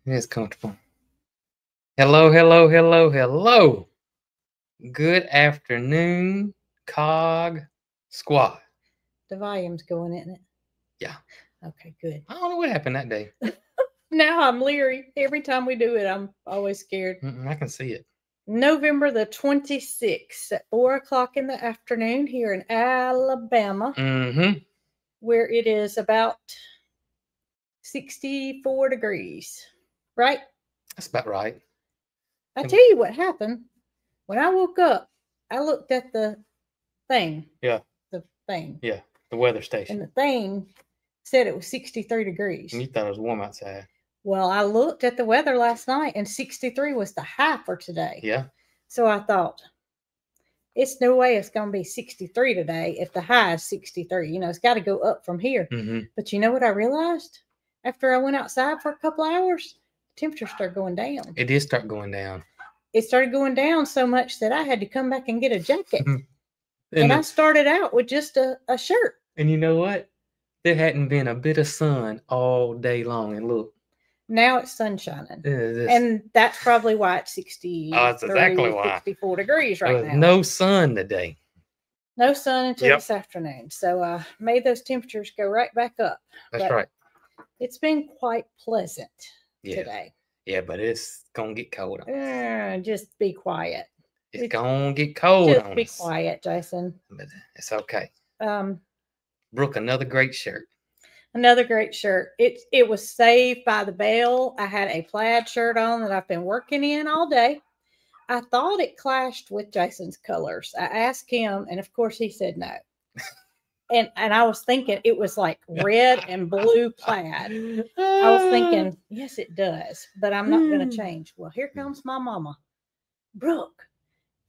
It is comfortable. Hello, hello, hello, hello. Good afternoon, Cog Squad. The volume's going, isn't it? Yeah. Okay, good. I don't know what happened that day. Now I'm leery. Every time we do it, I'm always scared. I can see it. November the 26th at 4 o'clock in the afternoon here in Alabama, where it is about 64 degrees. Right? That's about right. I tell you what happened. When I woke up, I looked at the thing. Yeah. The thing. Yeah. The weather station. And the thing said it was 63 degrees. And you thought it was warm outside. Well, I looked at the weather last night and 63 was the high for today. Yeah. So I thought, it's no way it's going to be 63 today if the high is 63. You know, it's got to go up from here. But you know what I realized? After I went outside for a couple of hours, the temperature started going down. It did start going down. It started going down so much that I had to come back and get a jacket. and I started out with just a shirt. And you know what? There hadn't been a bit of sun all day long. And look. Now it's sun shining. And that's probably why it's 63, that's exactly why. 64 degrees right now. No sun today. No sun until this afternoon. So made those temperatures go right back up. That's right. It's been quite pleasant today. Yeah, but it's going to get cold. Just be quiet. It's going to get cold. Just be quiet, Jason. But it's okay. Brooke, another great shirt. Another great shirt. It was saved by the bell. I had a plaid shirt on that I've been working in all day. I thought it clashed with Jason's colors. I asked him, and of course he said no. and I was thinking it was like red and blue plaid. I was thinking, yes, it does, but I'm not going to change. Well, here comes my mama. Brooke,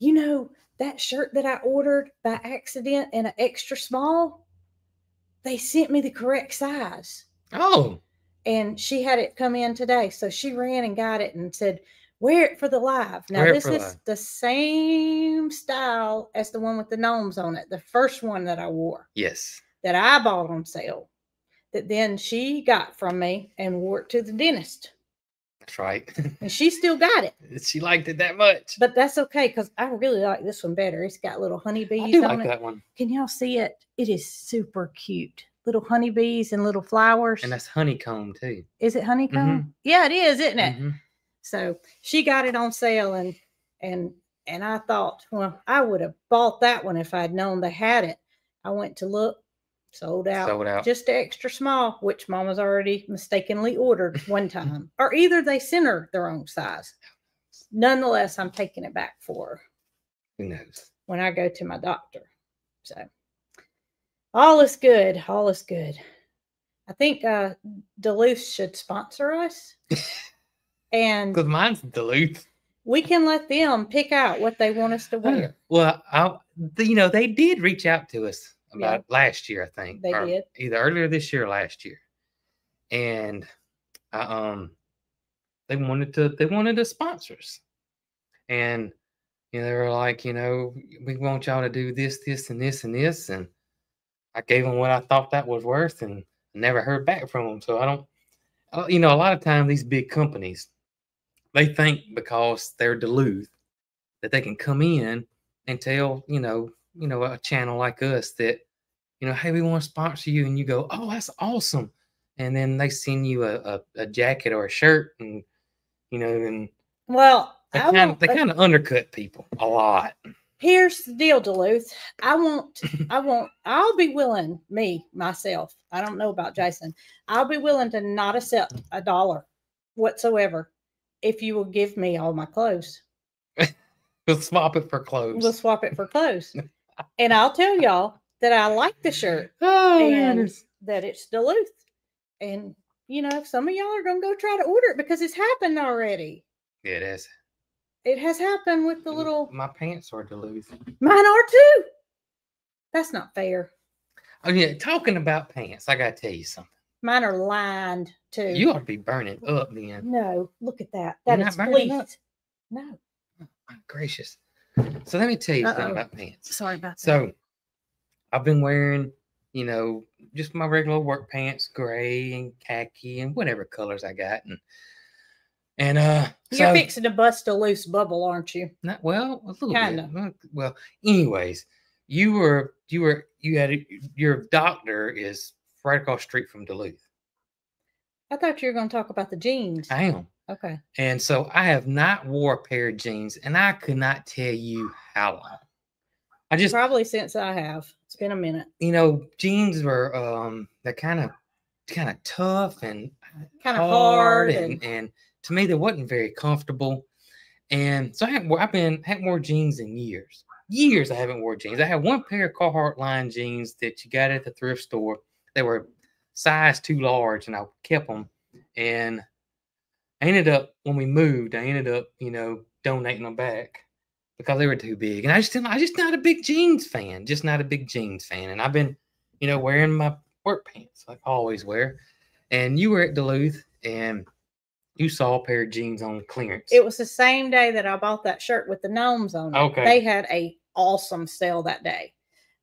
you know that shirt that I ordered by accident in an extra small? They sent me the correct size. Oh. And she had it come in today. So she ran and got it and said, wear it for the live. Now, this is the same style as the one with the gnomes on it. The first one that I wore. Yes. That I bought on sale. That then she got from me and wore it to the dentist. That's right. And she still got it. She liked it that much. But that's okay because I really like this one better. It's got little honeybees on it. I do like that one. Can y'all see it? It is super cute. Little honeybees and little flowers. And that's honeycomb too. Is it honeycomb? Yeah, it is, isn't it? So she got it on sale and I thought, well, I would have bought that one if I'd known they had it. I went to look. Sold out. Just extra small, which Mama's already mistakenly ordered one time. Or either they sent her their own size. Nonetheless, I'm taking it back for her. Who knows? When I go to my doctor. So, all is good. All is good. I think Duluth should sponsor us. And because mine's Duluth. We can let them pick out what they want us to wear. Well, they did reach out to us. About last year, I think. They did. Either earlier this year or last year. And they wanted to sponsor us. And they were like, we want y'all to do this, this, and this, and this. And I gave them what I thought that was worth and never heard back from them. So I don't, a lot of times these big companies, they think because they're Duluth that they can come in and tell, a channel like us that, hey, we want to sponsor you. And you go, oh, that's awesome. And then they send you a jacket or a shirt and, and well, they kind of undercut people a lot. Here's the deal, Duluth. I'll be willing, myself. I don't know about Jason. I'll be willing to not accept $1 whatsoever if you will give me all my clothes. We'll swap it for clothes. And I'll tell y'all that I like the shirt. And that it's Duluth. And, some of y'all are going to go try to order it because it's happened already. Yeah, it has. It has happened with the little... My pants are Duluth. Mine are too. That's not fair. Oh, yeah. Talking about pants, I got to tell you something. Mine are lined too. You ought to be burning up then. No, look at that. That is fleece. No. Oh, my gracious. So let me tell you something about pants. Sorry about that. So I've been wearing, just my regular work pants, gray and khaki and whatever colors I got. And And You're so fixing to bust a loose bubble, aren't you? not well, a little Kinda. bit. Well, anyways, you had your doctor is right across the street from Duluth. I thought you were going to talk about the jeans. I am. Okay. And so I have not wore a pair of jeans, and I could not tell you how long. I just Probably since I have. It's been a minute. Jeans were they're kind of tough and Kind of hard and to me they wasn't very comfortable. And so I've haven't worn jeans in years. Years I haven't worn jeans. I had one pair of Carhartt line jeans that you got at the thrift store. They were size too large, and I kept them. And I ended up when we moved, I ended up donating them back because they were too big. And I just not a big jeans fan. Just not a big jeans fan. And I've been wearing my work pants like I always wear. And you were at Duluth, and you saw a pair of jeans on clearance. It was the same day that I bought that shirt with the gnomes on it. Okay. They had a awesome sale that day.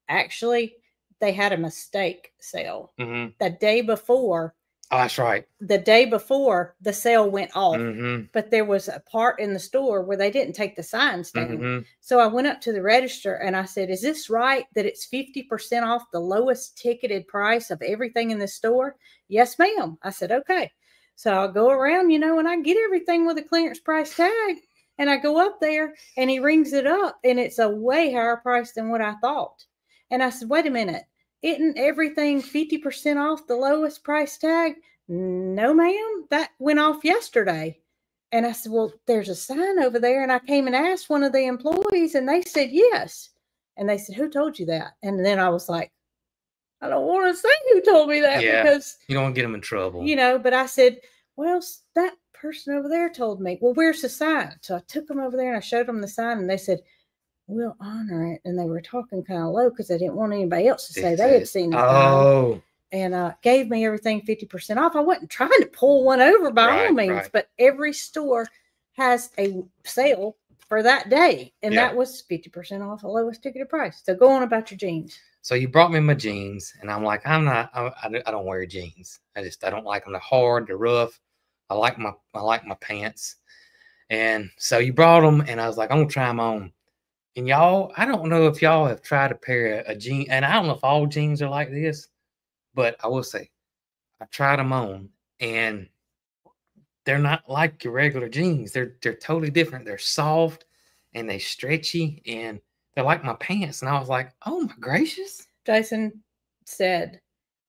Actually, they had a mistake sale. Mm-hmm. The day before. Oh, that's right. The day before, the sale went off. Mm-hmm. But there was a part in the store where they didn't take the signs down. Mm-hmm. So I went up to the register and I said, is this right that it's 50% off the lowest ticketed price of everything in the store? Yes, ma'am. I said, okay. So I'll go around, and I get everything with a clearance price tag. And I go up there and he rings it up and it's a way higher price than what I thought. And I said, wait a minute. Isn't everything 50% off the lowest price tag? No, ma'am. That went off yesterday. And I said, well, there's a sign over there. And I came and asked one of the employees and they said, yes. And they said, who told you that? And then I was like, I don't want to say who told me that because you don't want to get them in trouble. But I said, well, that person over there told me. Well, where's the sign? So I took them over there and I showed them the sign and they said, we'll honor it. And they were talking kind of low because they didn't want anybody else to say they had seen the sign. And gave me everything 50% off. I wasn't trying to pull one over by all means, but every store has a sale for that day. And that was 50% off the lowest ticketed price. So go on about your jeans. So you brought me my jeans and I'm like, I don't wear jeans. I don't like them. They're hard, they're rough. I like my pants. And so you brought them and I was like, I'm gonna try them on. And y'all, I don't know if y'all have tried a pair of jeans, and I don't know if all jeans are like this, but I will say, I tried them on, and they're not like your regular jeans. They're totally different. They're soft, and they're stretchy, and they're like my pants. And I was like, oh my gracious. Jason said,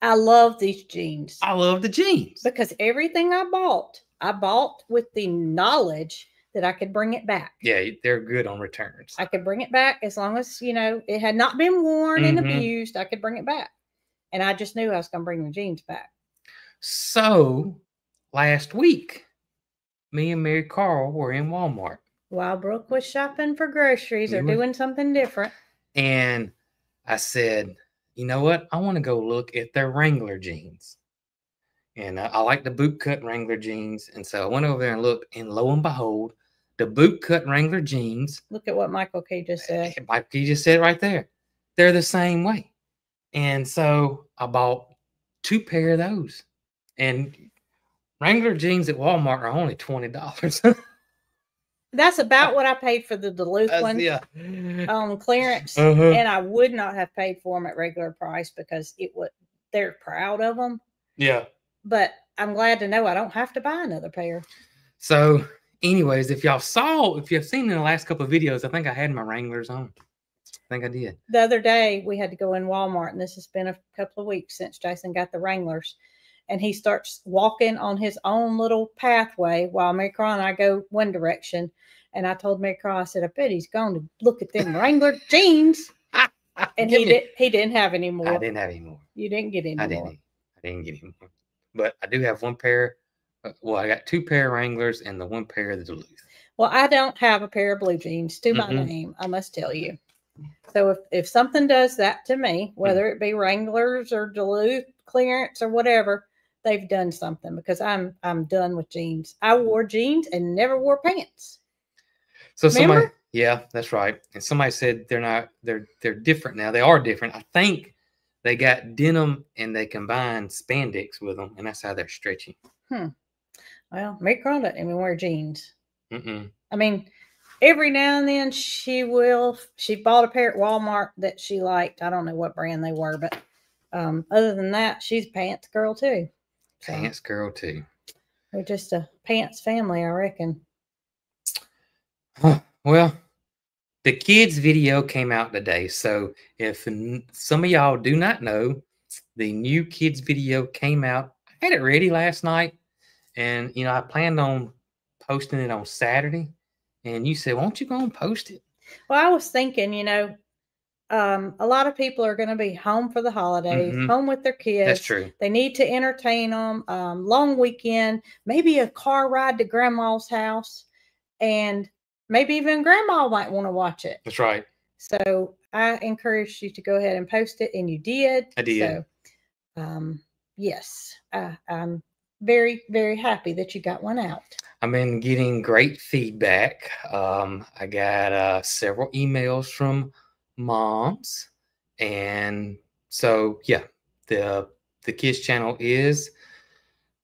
I love these jeans. I love the jeans. Because everything I bought with the knowledge that I could bring it back. Yeah, they're good on returns. I could bring it back as long as, it had not been worn and abused. I could bring it back. And I just knew I was going to bring the jeans back. So, last week, me and Mary Carl were in Walmart. While Brooke was shopping for groceries or doing something different. And I said, you know what? I want to go look at their Wrangler jeans. And I like the boot cut Wrangler jeans. And so I went over there and looked, and lo and behold, the boot cut Wrangler jeans. Look at what Michael K just said. Michael K just said right there. They're the same way. And so I bought 2 pair of those. And Wrangler jeans at Walmart are only $20. That's about what I paid for the Duluth one on clearance. And I would not have paid for them at regular price because they're proud of them. Yeah. But I'm glad to know I don't have to buy another pair. So, anyways, if you've seen in the last couple of videos, I think I had my Wranglers on. I think I did. The other day, we had to go in Walmart, and this has been a couple of weeks since Jason got the Wranglers. And he starts walking on his own little pathway while Mary Carl and I go one direction. And I told Mary Carl, I said, I bet he's going to look at them Wrangler jeans. And he didn't have any more. I didn't have any more. You didn't get any more. I didn't get any more. But I do have one pair. Well, I got 2 pair of Wranglers and the 1 pair of the Duluth. Well, I don't have a pair of blue jeans to my name, I must tell you. So if something does that to me, whether it be Wranglers or Duluth clearance or whatever, they've done something because I'm done with jeans. I wore jeans and never wore pants. So somebody, yeah, that's right. And somebody said they're different now. They are different. I think they got denim and they combined spandex with them, and that's how they're stretchy. Well, Mick Ron doesn't even wear jeans. Mm-mm. I mean, every now and then she will. She bought a pair at Walmart that she liked. I don't know what brand they were, but other than that, she's a pants girl too. So Pants girl too. we're just a pants family, I reckon. Well, the kids video came out today. So if some of y'all do not know, the new kids video came out. I had it ready last night, and I planned on posting it on Saturday. And you said, "Won't you go and post it?" Well, I was thinking, a lot of people are going to be home for the holidays, home with their kids. That's true. They need to entertain them. Long weekend, maybe a car ride to grandma's house, and maybe even grandma might want to watch it. That's right. So I encouraged you to go ahead and post it, and you did. I did. So, yes, I'm very, very happy that you got one out. I've been getting great feedback. I got several emails from moms, and so yeah, the kids channel is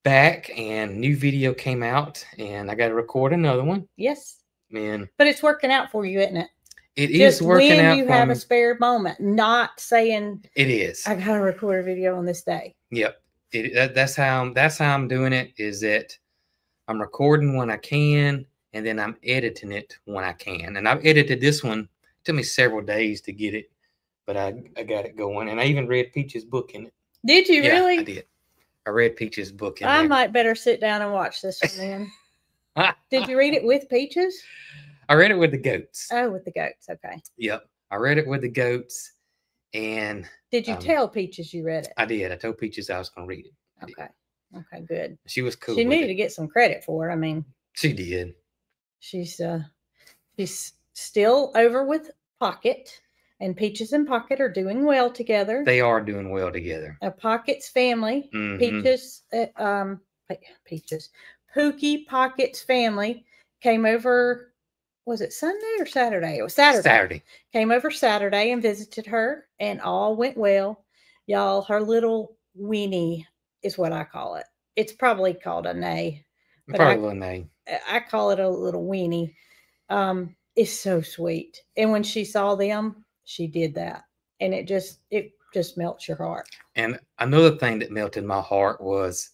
back, and new video came out, and I got to record another one. Yes, man, but it's working out for you, isn't it? It is working out when you have a spare moment, not saying it is. I gotta record a video on this day. Yep, that's how I'm doing it. Is that I'm recording when I can, and then I'm editing it when I can. And I've edited this one. It took me several days to get it, but I got it going. And I even read Peach's book in it. Did you really? I did. I read Peach's book in I there. might better sit down and watch this one then. Did you read it with Peaches? I read it with the goats. Oh, with the goats. Okay. Yep. I read it with the goats. And did you tell Peaches you read it? I did. I told Peaches I was going to read it. Okay. Okay, good. She was cool. She needed to get some credit for it. I mean, she did. She's still over with Pocket, and Peaches and Pocket are doing well together. They are doing well together. Pocket's family, Peaches, Pookie Pocket's family came over. Was it Sunday or Saturday? It was Saturday. Saturday. Came over Saturday and visited her, and all went well. Y'all, her little weenie is what I call it. It's probably called a nay. Probably a little nay. I call it a little weenie. It's so sweet. And when she saw them, she did that. And it just melts your heart. And another thing that melted my heart was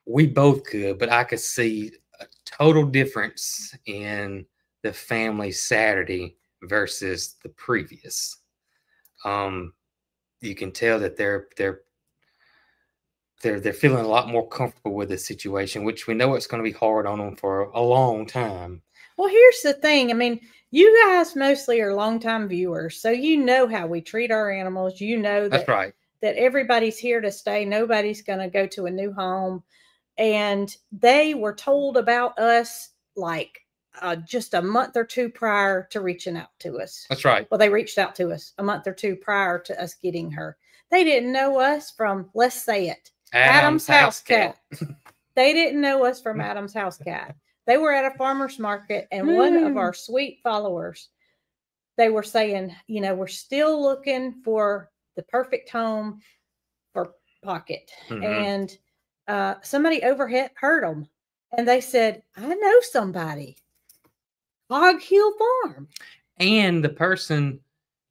we both could, but I could see a total difference in the family Saturday versus the previous. You can tell that they're feeling a lot more comfortable with the situation, which we know it's going to be hard on them for a long time. Well, here's the thing. I mean, you guys mostly are longtime viewers, so you know how we treat our animals. You know that, that's right. That everybody's here to stay. Nobody's going to go to a new home. And they were told about us like just a month or two prior to reaching out to us. That's right. Well, they reached out to us a month or two prior to us getting her. They didn't know us from, let's say it, Adam's House Cat. They didn't know us from Adam's House Cat. They were at a farmer's market, and one of our sweet followers, they were saying, we're still looking for the perfect home for Pocket. And somebody overheard them, and they said, I know somebody. Hog Hill Farm. And the person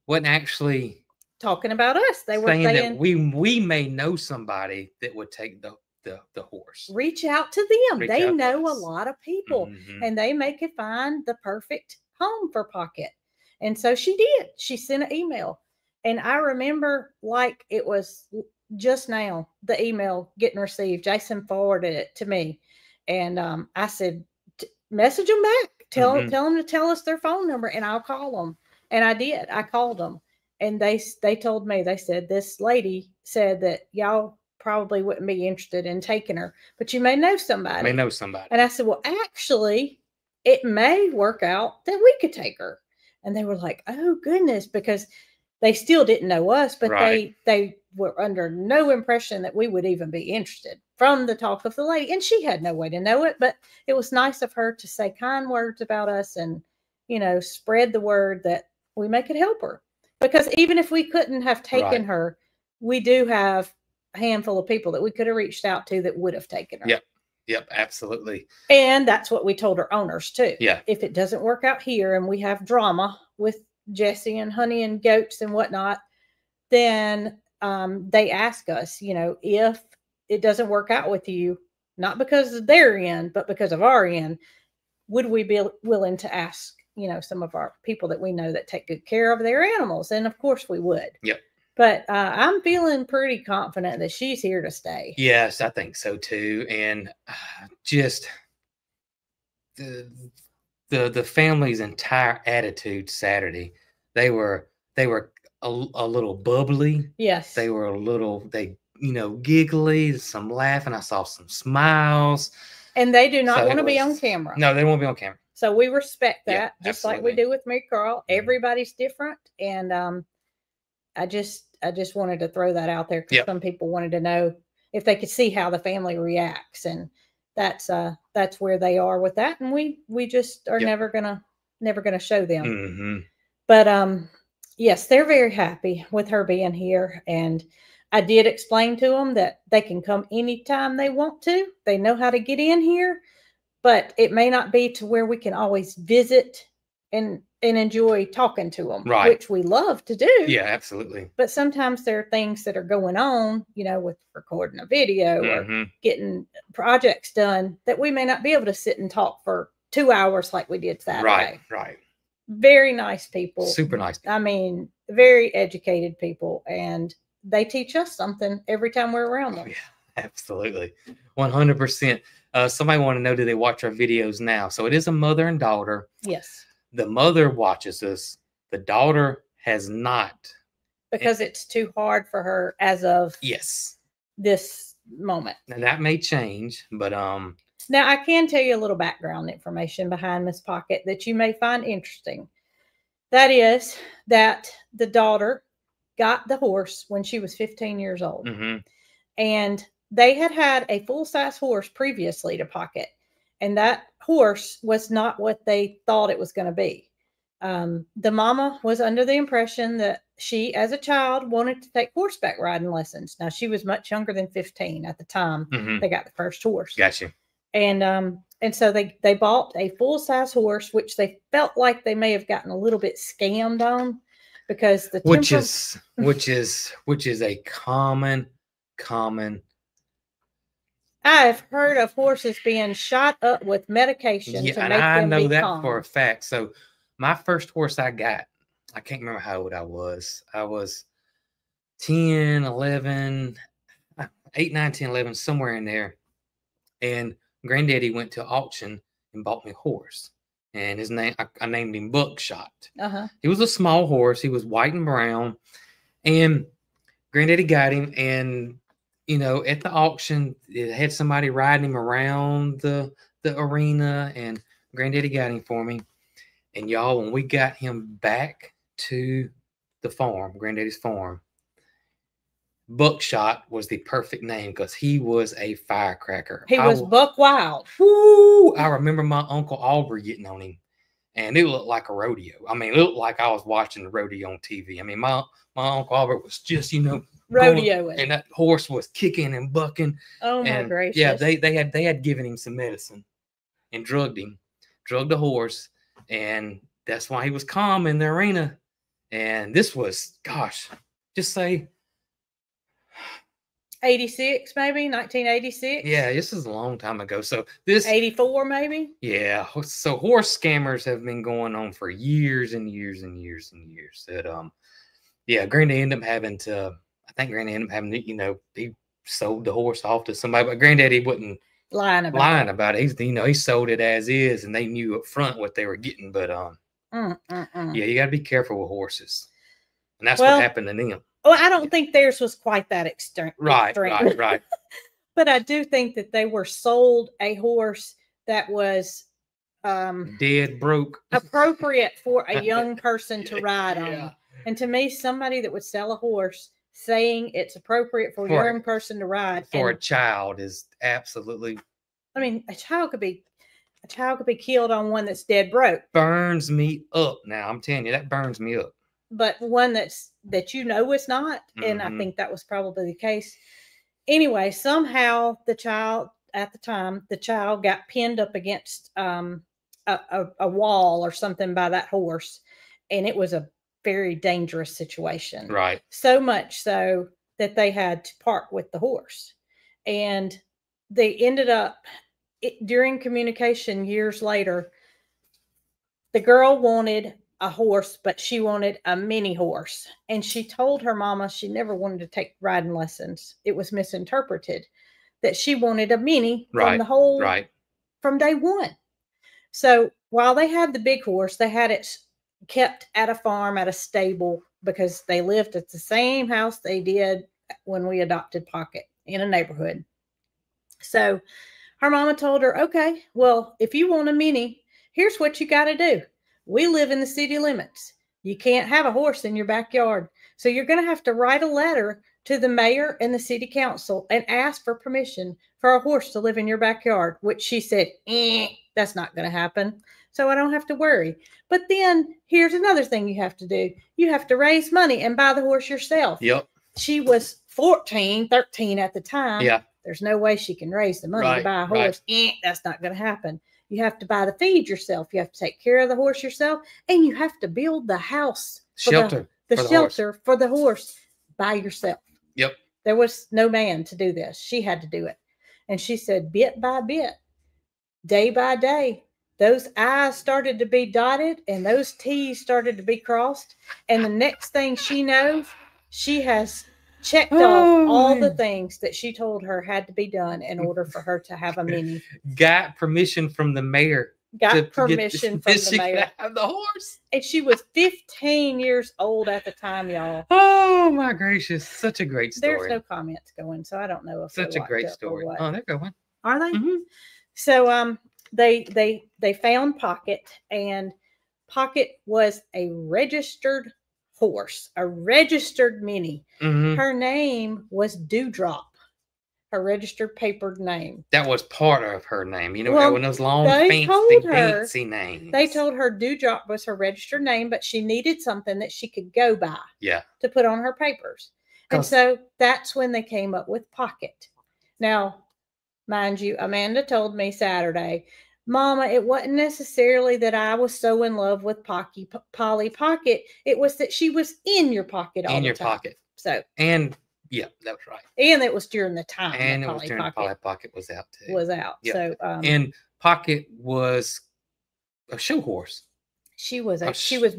wasn't actually talking about us. They were saying that we may know somebody that would take the horse. Reach out to them. They know a lot of people, and they may could find the perfect home for Pocket. And so she did. She sent an email, and I remember like it was just now the email getting received. Jason forwarded it to me, and I said, message them back. Tell them to tell us their phone number, and I'll call them. And I did. I called them, and they told me, they said, this lady said that y'all probably wouldn't be interested in taking her, but you may know somebody. And I said, well, actually, it may work out that we could take her. And they were like, oh goodness, because they still didn't know us, but they were under no impression that we would even be interested from the talk of the lady. And she had no way to know it, but it was nice of her to say kind words about us and, spread the word that we may could help her. Because even if we couldn't have taken her, we do have a handful of people that we could have reached out to that would have taken her. Yep. Yep. Absolutely. And that's what we told our owners too. Yeah. If it doesn't work out here and we have drama with Jesse and Honey and goats and whatnot, then they ask us, if it doesn't work out with you, not because of their end, but because of our end, would we be willing to ask, some of our people that we know that take good care of their animals? And of course we would. Yep. But I'm feeling pretty confident that she's here to stay. Yes, I think so too. And just the family's entire attitude Saturday, they were a little bubbly. Yes. They were giggly, some laughing. I saw some smiles. And they do not want to be on camera. No, they won't be on camera. So we respect that, Yeah, just absolutely. like we do with Mary Carl. Everybody's different. And I just wanted to throw that out there because some people wanted to know if they could see how the family reacts. And that's where they are with that. And we just are never gonna show them. Mm-hmm. But yes, they're very happy with her being here. And I did explain to them that they can come anytime they want to. They know how to get in here, but it may not be to where we can always visit and enjoy talking to them, right, which we love to do. Yeah, absolutely. But sometimes there are things that are going on, with recording a video or getting projects done that we may not be able to sit and talk for 2 hours like we did Saturday. Right. Very nice people. Super nice people. I mean, very educated people. And they teach us something every time we're around them. Oh, yeah, absolutely. 100%. Somebody want to know, do they watch our videos now? So it is a mother and daughter. Yes. The mother watches us. The daughter has not. Because it's too hard for her as of this moment. And that may change, but now I can tell you a little background information behind Miss Pocket that you may find interesting. That is that the daughter got the horse when she was 15 years old. And they had a full-size horse previously to Pocket. And that horse was not what they thought it was going to be. The mama was under the impression that she, as a child, wanted to take horseback riding lessons. Now, she was much younger than 15 at the time they got the first horse. Gotcha. And so they bought a full-size horse, which they felt like they may have gotten a little bit scammed on, because the which is a common. I've heard of horses being shot up with medication to make them be calm. I know that for a fact. So my first horse I got, I can't remember how old I was. I was 10, 11, 8, 9, 10, 11, somewhere in there. And Granddaddy went to auction and bought me a horse. And his name, I named him Buckshot. He was a small horse. He was white and brown. And Granddaddy got him. And, at the auction, it had somebody riding him around the arena. And Granddaddy got him for me. And y'all, when we got him back to the farm, Granddaddy's farm, Buckshot was the perfect name because he was a firecracker. He was buck wild. Woo! I remember my Uncle Aubrey getting on him, and it looked like a rodeo. I mean, it looked like I was watching the rodeo on TV. I mean, my Uncle Aubrey was just, rodeoing, and that horse was kicking and bucking. Oh my gracious! Yeah, they had given him some medicine and drugged the horse, and that's why he was calm in the arena. And this was, gosh, just say 86, maybe 1986. Yeah, this is a long time ago. So this 84, maybe. Yeah. So horse scammers have been going on for years and years and years and years. That Granddad ended up having to. I think Granddad ended up having to. He sold the horse off to somebody, but Granddaddy wasn't lying about it. He sold it as is, and they knew up front what they were getting. But yeah, you got to be careful with horses, and that's what happened to them. Well, I don't think theirs was quite that extreme. Right. But I do think that they were sold a horse that was dead broke, appropriate for a young person to ride on. And to me, somebody that would sell a horse saying it's appropriate for a young person to ride for a child is absolutely. I mean, a child could be killed on one that's dead broke. Burns me up. Now I'm telling you, that burns me up. But one that is not, and I think that was probably the case. Anyway, somehow the child at the time, the child got pinned up against a wall or something by that horse, and it was a very dangerous situation. Right. So much so that they had to part with the horse, and they ended up during communication years later. The girl wanted a horse, but she wanted a mini horse. And she told her mama she never wanted to take riding lessons. It was misinterpreted that she wanted a mini from the whole, from day one. So while they had the big horse, they had it kept at a farm, at a stable, because they lived at the same house they did when we adopted Pocket in a neighborhood. So her mama told her, okay, well, if you want a mini, here's what you got to do. We live in the city limits. You can't have a horse in your backyard. So you're going to have to write a letter to the mayor and the city council and ask for permission for a horse to live in your backyard, which she said, that's not going to happen. So I don't have to worry. But then here's another thing you have to do. You have to raise money and buy the horse yourself. Yep. She was 13 at the time. Yeah. There's no way she can raise the money to buy a horse. That's not going to happen. You have to buy the feed yourself. You have to take care of the horse yourself. And you have to build the house. Shelter. The shelter for the horse by yourself. Yep. There was no man to do this. She had to do it. And she said, bit by bit, day by day, those I's started to be dotted and those T's started to be crossed. And the next thing she knows, she has checked off all the things that she told her had to be done in order for her to have a mini. Got permission from the mayor. Got permission from the mayor. Have the horse. And she was 15 years old at the time, y'all. Oh my gracious. Such a great story. There's no comments going, so I don't know if such a great story. Oh, they're going. Are they? Mm-hmm. So they found Pocket, and Pocket was a registered horse, a registered mini. Mm-hmm. Her name was Dewdrop, her registered papered name. That was part of her name. You know, when those long, fancy names. They told her Dewdrop was her registered name, but she needed something that she could go by. Yeah. To put on her papers. And so that's when they came up with Pocket. Now, mind you, Amanda told me Saturday, Mama, it wasn't necessarily that I was so in love with Polly Pocket. It was that she was in your pocket all the time. In your pocket. So. And, yeah, that was right. And it was during the time and it was during Polly Pocket was out, too. Was out. Yeah. So, and Pocket was a show horse. She was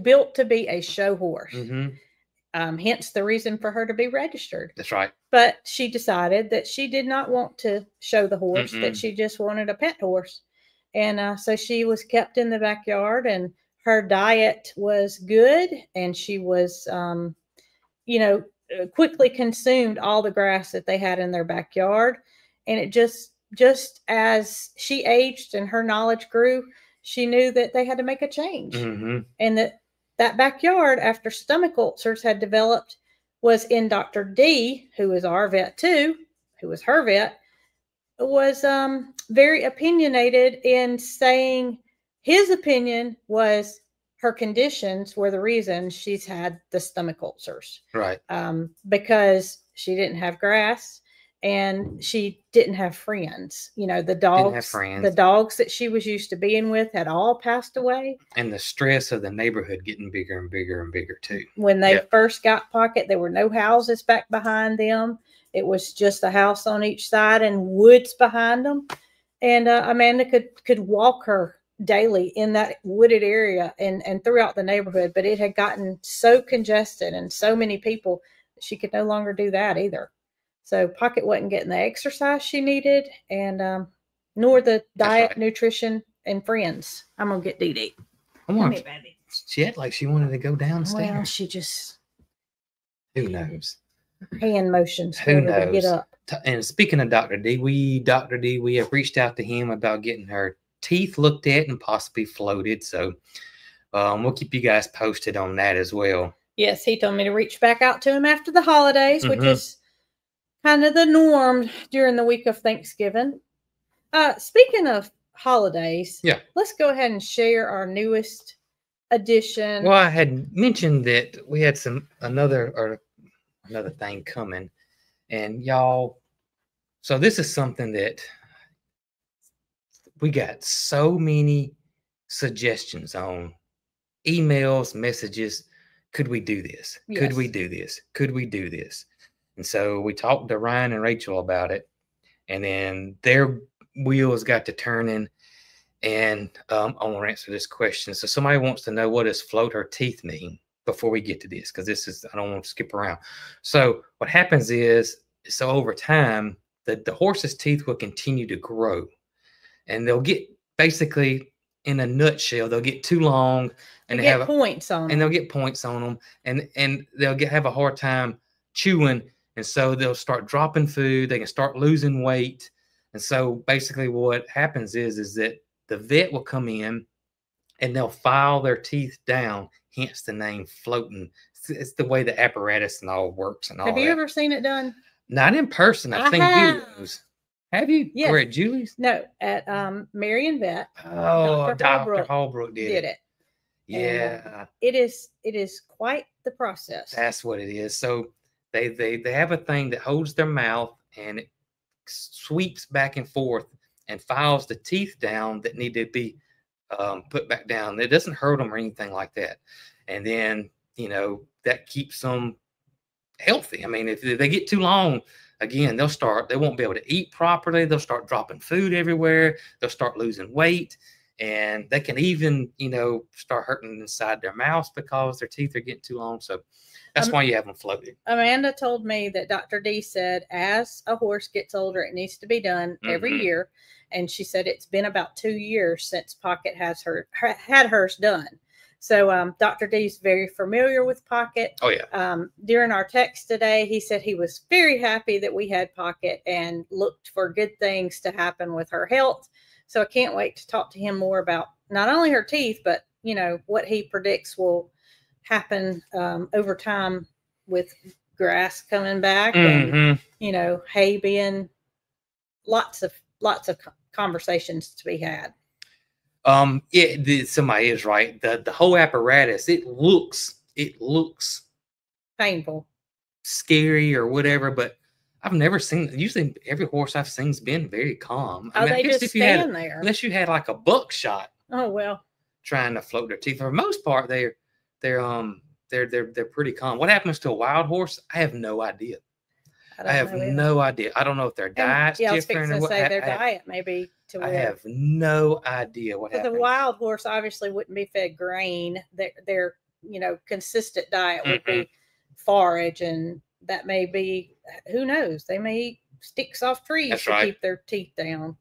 built to be a show horse. Mm-hmm. Hence the reason for her to be registered. That's right. But she decided that she did not want to show the horse, that she just wanted a pet horse. And so she was kept in the backyard, and her diet was good. And she was, quickly consumed all the grass that they had in their backyard. And it just as she aged and her knowledge grew, she knew that they had to make a change. Mm-hmm. And that backyard, after stomach ulcers had developed, was in Dr. D, who is our vet too, who was her vet, was very opinionated in saying his opinion was her conditions were the reason she's had the stomach ulcers. Right. Because she didn't have grass and she didn't have friends. You know, the dogs that she was used to being with had all passed away. And the stress of the neighborhood getting bigger and bigger and bigger too. When they first got Pocket, there were no houses back behind them. It was just a house on each side and woods behind them. And Amanda could walk her daily in that wooded area and throughout the neighborhood. But it had gotten so congested and so many people that she could no longer do that either. So Pocket wasn't getting the exercise she needed, and nor the diet, nutrition, and friends. I'm going to get Dee. Come here, baby. She had like she wanted to go downstairs. Well, she just... Who knows? Hand motions for her to get up. And speaking of Dr. D, we have reached out to him about getting her teeth looked at and possibly floated. So we'll keep you guys posted on that as well. Yes, he told me to reach back out to him after the holidays, which is kind of the norm during the week of Thanksgiving. Speaking of holidays, let's go ahead and share our newest edition. Well, I had mentioned that we had another thing coming, and y'all. So this is something that we got so many suggestions on emails, messages. Could we do this? Could we Yes. do this? Could we do this? And so we talked to Ryan and Rachel about it, and then their wheels got to turning. And I want to answer this question. So somebody wants to know, what does float her teeth mean before we get to this? Because this is, I don't want to skip around. So what happens is, so over time, the horse's teeth will continue to grow, and they'll get, basically, in a nutshell, they'll get too long, and They they have get points on and them. they'll get points on them, and they'll have a hard time chewing, and so they'll start dropping food. They can start losing weight, and so basically, what happens is that the vet will come in, and they'll file their teeth down. Hence the name floating. It's the way the apparatus and all works and all Have you that. ever seen it done? Not in person. I've seen videos. Have you? Yes. Or at Julie's? No, at Marion Vet. Oh, Dr. Holbrook did it. Yeah. It is quite the process. That's what it is. So they have a thing that holds their mouth, and it sweeps back and forth and files the teeth down that need to be put back down. It doesn't hurt them or anything like that. And then, that keeps them healthy. I mean, if they get too long, again, they won't be able to eat properly. They'll start dropping food everywhere. They'll start losing weight. And they can even, start hurting inside their mouths because their teeth are getting too long. So that's why you have them floated. Amanda told me that Dr. D said, as a horse gets older, it needs to be done every year. And she said it's been about 2 years since Pocket had hers done. So Dr. D is very familiar with Pocket. Oh, yeah. During our text today, he said he was very happy that we had Pocket and looked for good things to happen with her health. So I can't wait to talk to him more about not only her teeth, but, what he predicts will happen over time with grass coming back and, hay being lots of conversations to be had. Somebody is right. The whole apparatus, it looks painful, scary or whatever, but I've never seen. Usually, every horse I've seen's been very calm. I mean, they just stand there. Unless you had like a buckshot. Oh well. Trying to float their teeth. For the most part, they're pretty calm. What happens to a wild horse? I have no idea. I have no idea. I don't know if their diet's different or what. Their diet maybe. I have no idea what happens. The wild horse obviously wouldn't be fed grain. Their consistent diet would be forage, and that may be, who knows, they may eat sticks off trees to keep their teeth down.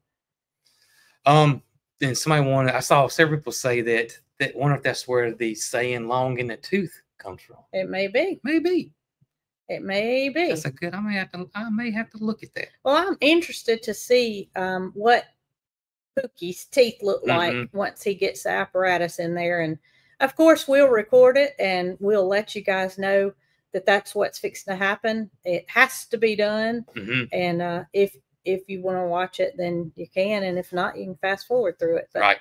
And I saw several people say that wonder if that's where the saying "long in the tooth" comes from. It may be. Maybe. It may be. That's a good. I may have to look at that. Well, I'm interested to see what Pookie's teeth look like once he gets the apparatus in there, and of course we'll record it and we'll let you guys know that that's what's fixing to happen. It has to be done, and if you want to watch it, then you can, and if not, you can fast forward through it. But right.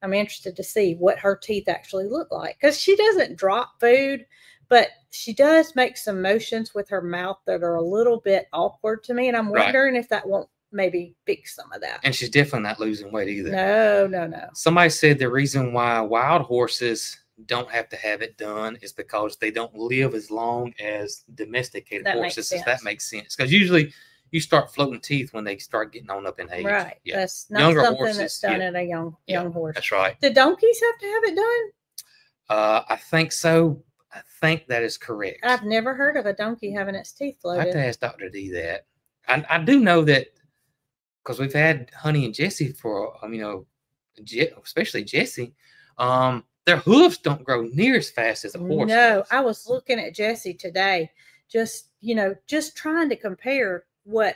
I'm interested to see what her teeth actually look like, because she doesn't drop food, but she does make some motions with her mouth that are a little bit awkward to me, and I'm wondering if that won't maybe fix some of that. And she's definitely not losing weight either. No. Somebody said the reason why wild horses don't have to have it done is because they don't live as long as domesticated horses. That makes sense. Because usually you start floating teeth when they start getting on up in age. Right. Yeah. That's not Younger something horses, that's done at a young horse. That's right. Do donkeys have to have it done? I think so. I think that is correct. I've never heard of a donkey having its teeth floated. I have to ask Dr. D that. I do know that because we've had Honey and Jessie for, especially Jessie. Their hooves don't grow near as fast as a horse. No, I was looking at Jessie today, just trying to compare what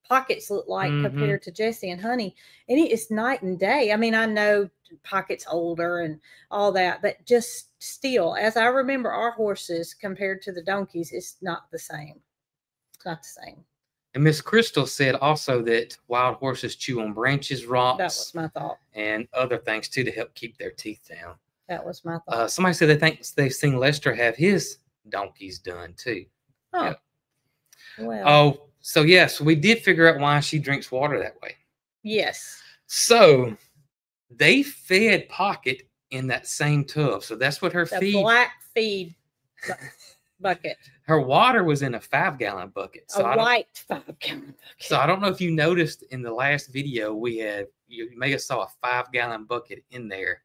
Pockets look like compared to Jessie and Honey, and it is night and day. I mean, I know Pockets older and all that, but just still, as I remember our horses compared to the donkeys, it's not the same. It's not the same. And Miss Crystal said also that wild horses chew on branches, rocks. That was my thought. And other things too to help keep their teeth down. That was my thought. Somebody said they think they've seen Lester have his donkeys done too. Oh. Yeah. Well. Oh, so yes, we did figure out why she drinks water that way. Yes. So they fed Pocket in that same tub. So that's what her The feed. black feed bucket. Her water was in a 5-gallon bucket. So A white 5-gallon bucket. So I don't know if you noticed in the last video you may have saw a 5-gallon bucket in there,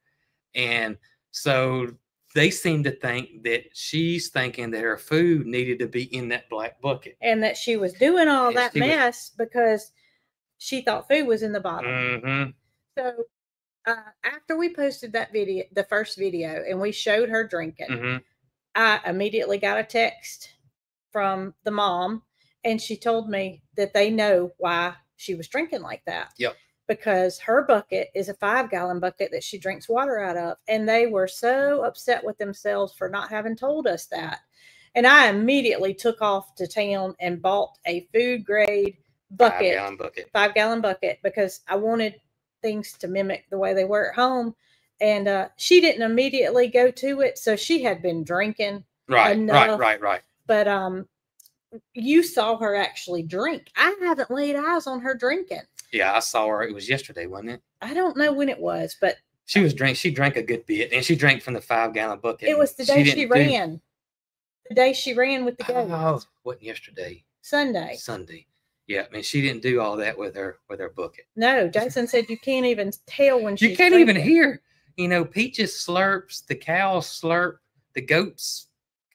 and so they seem to think that she's thinking that her food needed to be in that black bucket, and that she was doing all that mess because she thought food was in the bottom. Mm-hmm. So after we posted that video, the first video, and we showed her drinking, mm-hmm. I immediately got a text from the mom, and she told me that they know why she was drinking like that. Yep. Because her bucket is a 5-gallon bucket that she drinks water out of. And they were so upset with themselves for not having told us that. And I immediately took off to town and bought a food grade bucket. 5-gallon bucket. 5-gallon bucket, because I wanted things to mimic the way they were at home. And she didn't immediately go to it. So she had been drinking. Right. But you saw her actually drink. I haven't laid eyes on her drinking. Yeah, I saw her. It was yesterday, wasn't it? I don't know when it was, but she drank a good bit, and she drank from the 5-gallon bucket. It was the day she ran. The day she ran with the goat. Oh, wasn't yesterday. Sunday. Yeah, I mean, she didn't do all that with her bucket. No, Jason said you can't even tell when she's You can't drinking. even hear. You know, Peaches slurps, the cows slurp, the goats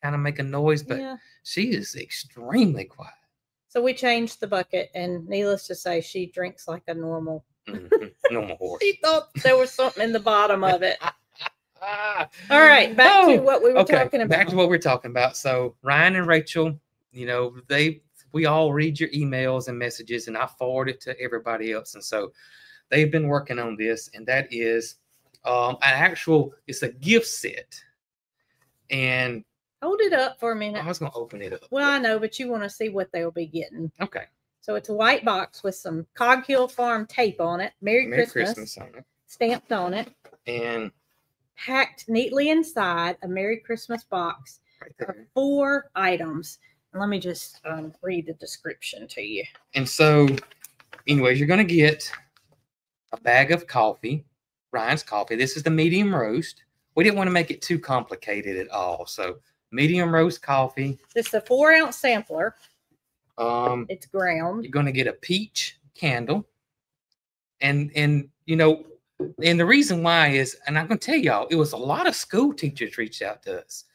kind of make a noise, but she is extremely quiet. So we changed the bucket, and needless to say, she drinks like a normal normal horse. She thought there was something in the bottom of it. All right, back to what we were talking about. Back to what we're talking about. So Ryan and Rachel, you know, we all read your emails and messages, and I forward it to everybody else. And so they've been working on this, and that is it's a gift set. And hold it up for a minute. I was going to open it up. Well, I know, but you want to see what they'll be getting. Okay. So it's a white box with some Cog Hill Farm tape on it. Merry Christmas on it. Stamped on it. And packed neatly inside a Merry Christmas box are 4 items. Let me just read the description to you. And so, anyways, you're going to get a bag of coffee, Ryan's coffee. This is the medium roast. We didn't want to make it too complicated at all. So, medium roast coffee. This is a 4-ounce sampler. It's ground. You're going to get a peach candle. And you know, and the reason why is, and I'm going to tell y'all, it was a lot of school teachers reached out to us.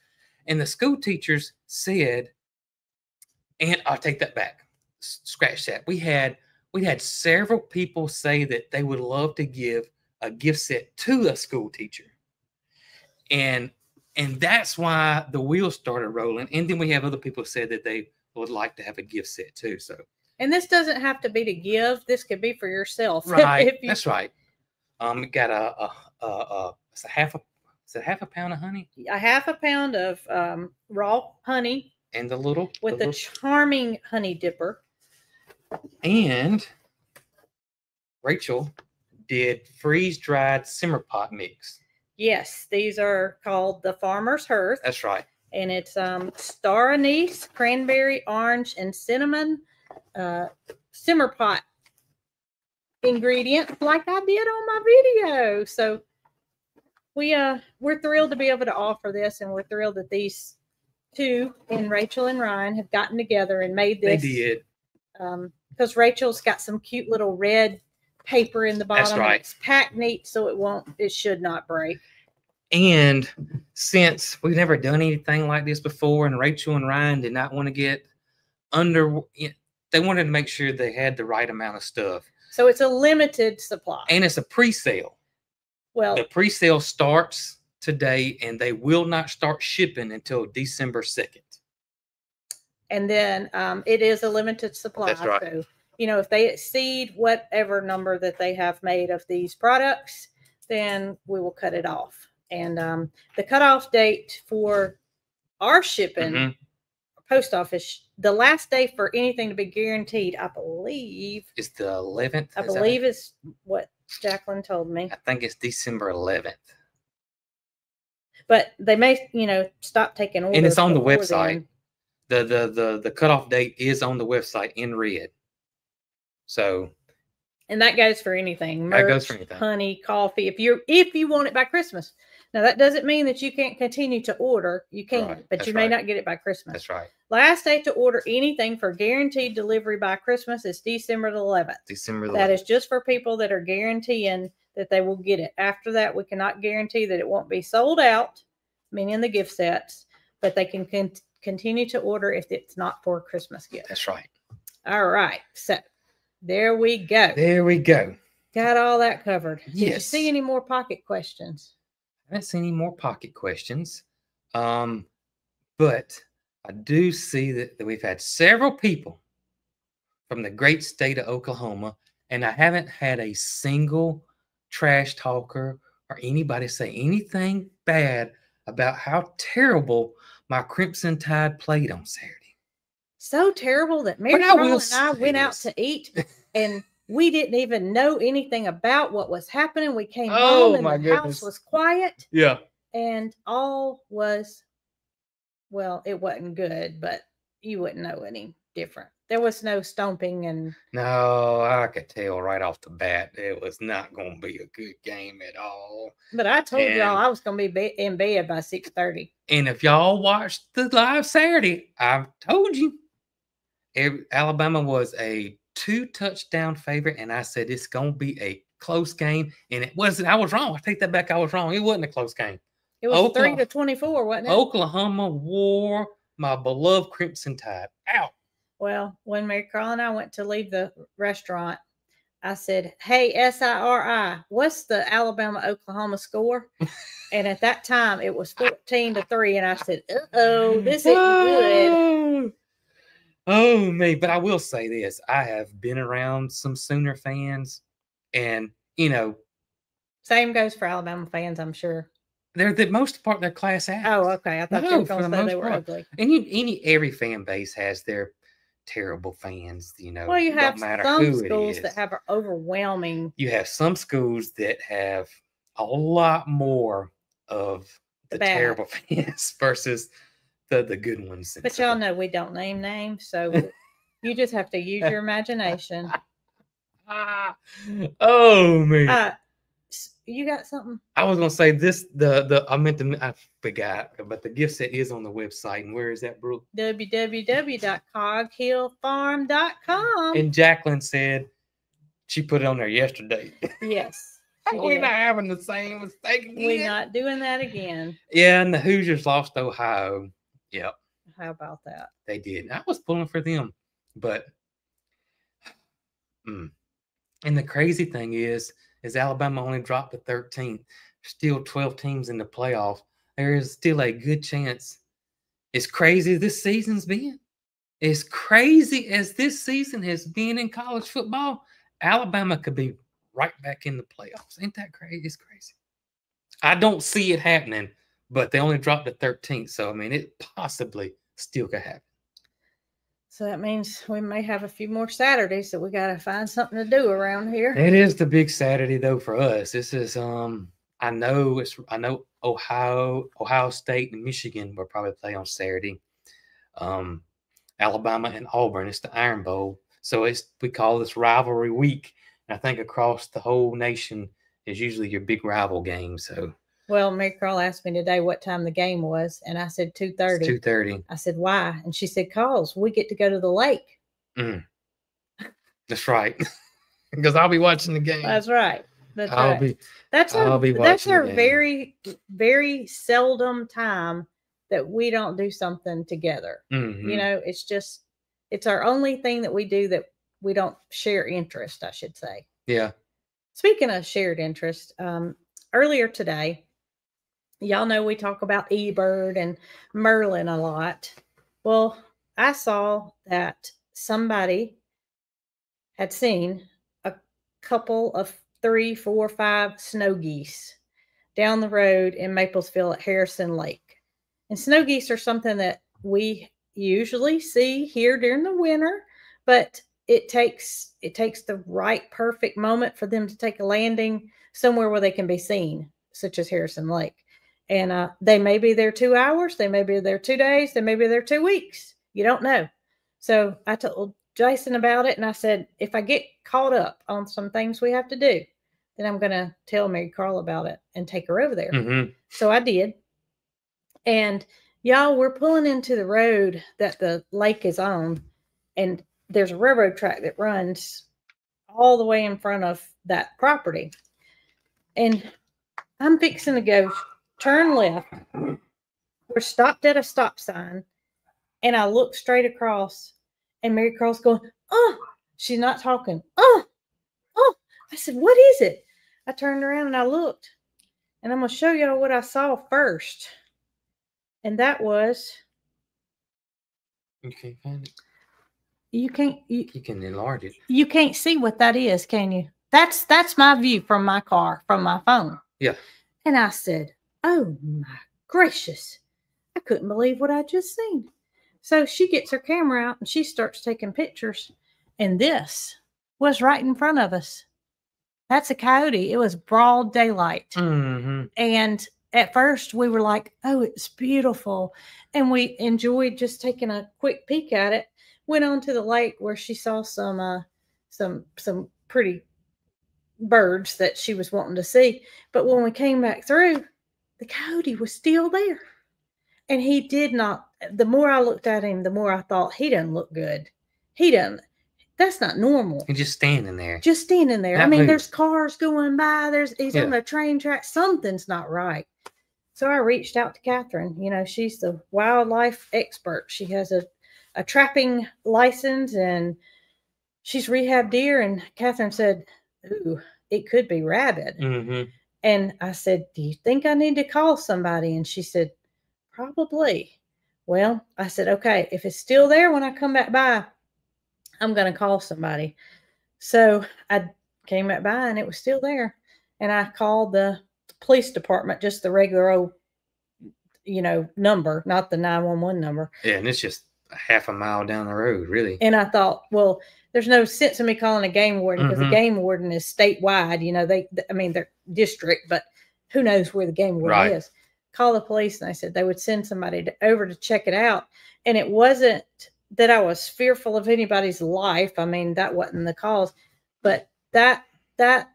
And the school teachers said, and I'll take that back. Scratch that. We had several people say that they would love to give a gift set to a school teacher. And that's why the wheels started rolling. And then we have other people said that they would like to have a gift set too. So, and this doesn't have to be to give. This could be for yourself. Right. That's right. We got it's a half a pound of honey. A half a pound of raw honey. And the charming honey dipper. And Rachel did freeze-dried simmer pot mix. Yes, these are called the Farmer's Hearth. That's right. And it's star anise, cranberry, orange, and cinnamon simmer pot ingredient, like I did on my video. So we're thrilled to be able to offer this, and we're thrilled that these two, and Rachel and Ryan, have gotten together and made this. They did. Because Rachel's got some cute little red paper in the bottom. That's right. It's packed neat, so it should not break. And since we've never done anything like this before, and Rachel and Ryan did not want to get they wanted to make sure they had the right amount of stuff. So it's a limited supply. And it's a pre-sale. Well, the pre-sale starts today, and they will not start shipping until December 2nd. And then it is a limited supply. That's right. So, you know, if they exceed whatever number that they have made of these products, then we will cut it off. And the cutoff date for our shipping, post office, the last day for anything to be guaranteed, I believe, is the 11th. I believe is what Jacqueline told me. I think it's December 11th. But they may, stop taking orders. And it's on the website. The cutoff date is on the website in red. So And that goes for anything. That goes Merch, for anything. honey, coffee. If you want it by Christmas. Now that doesn't mean that you can't continue to order. You can, Right, but that's you may right. not get it by Christmas. That's right. Last day to order anything for guaranteed delivery by Christmas is December the 11th. December the That 11th. is just for people that are guaranteeing that they will get it. After that, we cannot guarantee that it won't be sold out, meaning the gift sets, but they can continue to order if it's not for a Christmas gift. That's right. All right. So there we go. There we go. Got all that covered. Yes. Did you see any more pocket questions? I haven't seen any more pocket questions. But I do see that we've had several people from the great state of Oklahoma, and I haven't had a single trash talker or anybody say anything bad about how terrible my Crimson Tide played on Saturday. So terrible that Mary But I Carl will and I say went out this. to eat, and we didn't even know anything about what was happening. We came Oh, home and my the goodness. house was quiet, Yeah. and all was, well, it wasn't good, but you wouldn't know any different. There was no stomping and No, I could tell right off the bat it was not going to be a good game at all. but I told y'all And- I was going to be in bed by 6:30. And if y'all watched the live Saturday, I've told you, Alabama was a 2-touchdown favorite, and I said it's going to be a close game, and it wasn't. I was wrong. I take that back. I was wrong. It wasn't a close game. It was Oklahoma- 3-24, wasn't it? Oklahoma wore my beloved Crimson Tide out. Well, when Mary Carl and I went to leave the restaurant, I said, "Hey, SIRI, what's the Alabama-Oklahoma score?" And at that time, it was 14-3, and I said, "Uh-oh, this isn't good." Oh, me. But I will say this. I have been around some Sooner fans, and, Same goes for Alabama fans, I'm sure. they're the most part they're class acts. Oh, okay. I thought you No, were for going the to say most they were part. ugly. And every fan base has their terrible fans, Well, you don't have matter some who it schools is. that have an overwhelming. You have some schools that have a lot more of the bad. terrible fans versus the good ones. But y'all know we don't name names, so you just have to use your imagination. Oh man. You got something? I was gonna say this. I forgot, but the gift set is on the website. And where is that, Brooke? www.coghillfarm.com. And Jacqueline said she put it on there yesterday. Yes. We're not having the same mistake again. We're not doing that again. Yeah, and the Hoosiers lost Ohio. Yep, How about that? they did. I was pulling for them, but and the crazy thing is Alabama only dropped to 13th. Still 12 teams in the playoff. There is still a good chance. As crazy as this season's been, as crazy as this season has been in college football, Alabama could be right back in the playoffs. Ain't that crazy? It's crazy. I don't see it happening, but they only dropped to 13th. So, I mean, it possibly still could happen. So that means we may have a few more Saturdays that we got to find something to do around here. It is the big Saturday though for us. This is I know Ohio State and Michigan will probably play on Saturday. Alabama and Auburn, it's the Iron Bowl. So we call this rivalry week. And I think across the whole nation is usually your big rival game. So well, Mary Carl asked me today what time the game was, and I said 2:30. 2:30. I said, why? And she said, cause we get to go to the lake. That's right. Because I'll be watching the game. That's right. That's I'll right. be That's I'll our be that's watching our the game. very, very seldom time that we don't do something together. Mhm. You know, it's our only thing that we do that we don't share interest, I should say. Yeah. Speaking of shared interest, earlier today, y'all know we talk about eBird and Merlin a lot. Well, I saw that somebody had seen a couple of 3, 4, 5 snow geese down the road in Maplesville at Harrison Lake. And snow geese are something that we usually see here during the winter, but it takes the right perfect moment for them to take a landing somewhere where they can be seen, such as Harrison Lake. And they may be there 2 hours, they may be there 2 days, they may be there 2 weeks. You don't know. So I told Jason about it, and I said, if I get caught up on some things we have to do, then I'm going to tell Mary Carl about it and take her over there. Mm-hmm. So I did. And y'all, we're pulling into the road that the lake is on, and there's a railroad track that runs all the way in front of that property. And I'm fixing to go turn left. We're stopped at a stop sign, and I look straight across, and Mary Carl's going, oh, she's not talking. Oh. I said, what is it? I turned around and I looked, and I'm going to show y'all what I saw first. And that was. You can't find it. You can't. You can enlarge it. You can't see what that is, can you? That's my view from my car, from my phone. Yeah. And I said, oh my gracious. I couldn't believe what I just seen. So she gets her camera out and she starts taking pictures. And this was right in front of us. That's a coyote. It was broad daylight. Mm-hmm. And at first we were like, oh, it's beautiful. And we enjoyed just taking a quick peek at it. Went on to the lake where she saw some pretty birds that she was wanting to see. But when we came back through, the coyote was still there. And he did not, the more I looked at him, the more I thought, he doesn't look good. He doesn't. That's not normal. He's just standing there. Just standing there. Not I mean, moving. there's cars going by. He's on a train track. Something's not right. So I reached out to Catherine. You know, she's the wildlife expert. She has a trapping license, and she's rehabbed deer. And Catherine said, ooh, it could be rabid. Mm-hmm. And I said, do you think I need to call somebody? And she said, probably. Well, I said, okay, if it's still there when I come back by, I'm going to call somebody. So I came back by and it was still there. And I called the police department, just the regular old, number, not the 911 number. Yeah, and it's just a half a mile down the road, really. And I thought, well, there's no sense in me calling a game warden because the game warden is statewide. They're district, but who knows where the game warden is. Call the police, and they said they would send somebody over to check it out. And it wasn't that I was fearful of anybody's life. I mean, that wasn't the cause. But that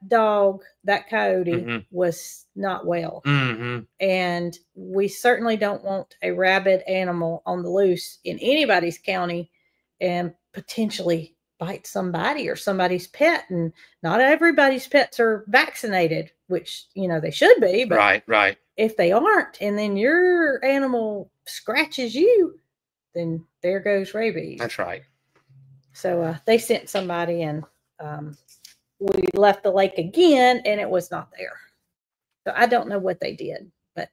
dog, that coyote, was not well. Mm-hmm. And we certainly don't want a rabid animal on the loose in anybody's county and potentially bite somebody or somebody's pet. And not everybody's pets are vaccinated, which, they should be. But right. If they aren't, and then your animal scratches you, then there goes rabies. That's right. So they sent somebody, and we left the lake again, and it was not there. So I don't know what they did, but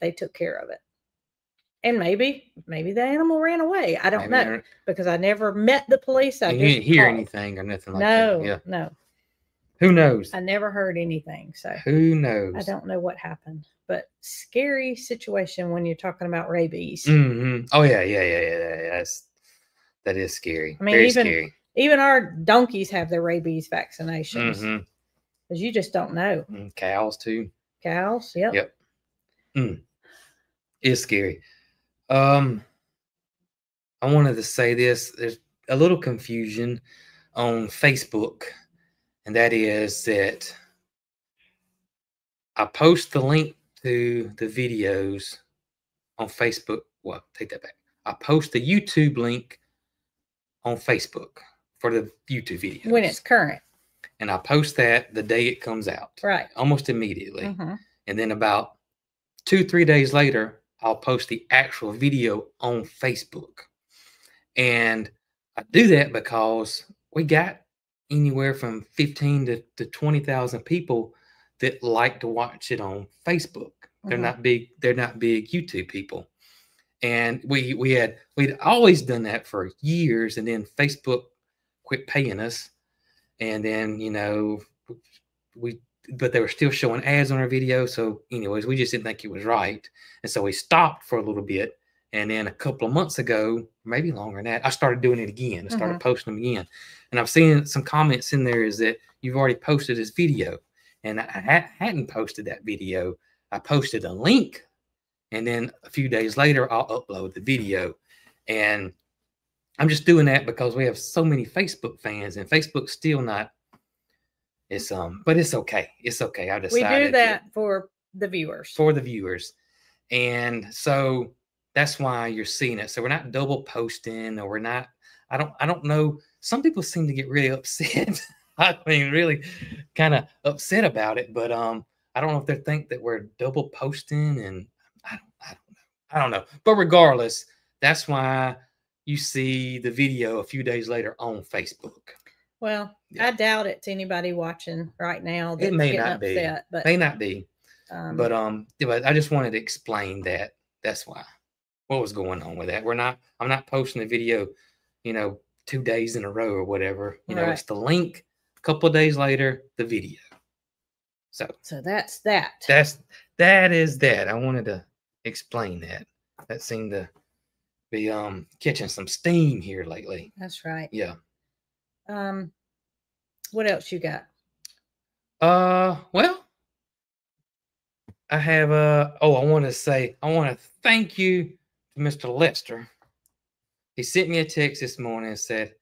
they took care of it. And maybe the animal ran away. I don't know, because I never met the police. You didn't hear anything or nothing like that. No. Who knows? I never heard anything. So who knows? I don't know what happened, but scary situation when you're talking about rabies. Mm-hmm. Oh yeah. That is scary. I mean, very scary. Even our donkeys have their rabies vaccinations, because you just don't know. Cows too. Cows, yep. It's scary. I wanted to say this. There's a little confusion on Facebook, and that is that I post the link to the videos on Facebook. Well, take that back. I post the YouTube link on Facebook for the YouTube videos when it's current, and I post that the day it comes out, right? Almost immediately. And then about 2-3 days later, I'll post the actual video on Facebook. And I do that because we got anywhere from 15 to 20,000 people that like to watch it on Facebook. They're not big YouTube people. And we'd always done that for years, and then Facebook quit paying us. And then, but they were still showing ads on our video. So anyways, we just didn't think it was right. And so we stopped for a little bit. And then a couple of months ago, maybe longer than that, I started doing it again. I started posting them again. And I've seen some comments in there is that you've already posted this video. And I hadn't posted that video. I posted a link. And then a few days later, I'll upload the video. And I'm just doing that because we have so many Facebook fans, and Facebook's still not. It's but it's okay. It's okay. I We do decided that for the viewers. for the viewers, and so that's why you're seeing it. So we're not double posting, or we're not. I don't know. Some people seem to get really upset. I mean, really, kind of upset about it. But I don't know if they think that we're double posting, and I don't know. I don't know. But regardless, that's why you see the video a few days later on Facebook. Well, Yeah. I doubt it's anybody watching right now It that's may getting not be. upset, but May not be. But but I just wanted to explain that. That's why. What was going on with that? I'm not posting a video, 2 days in a row or whatever. It's right. the link. A couple of days later, the video. So that's that. That is that. I wanted to explain that. That seemed to be catching some steam here lately. That's right. Yeah. What else you got? Well, I have I want to thank you to Mr. Lester. He sent me a text this morning and said,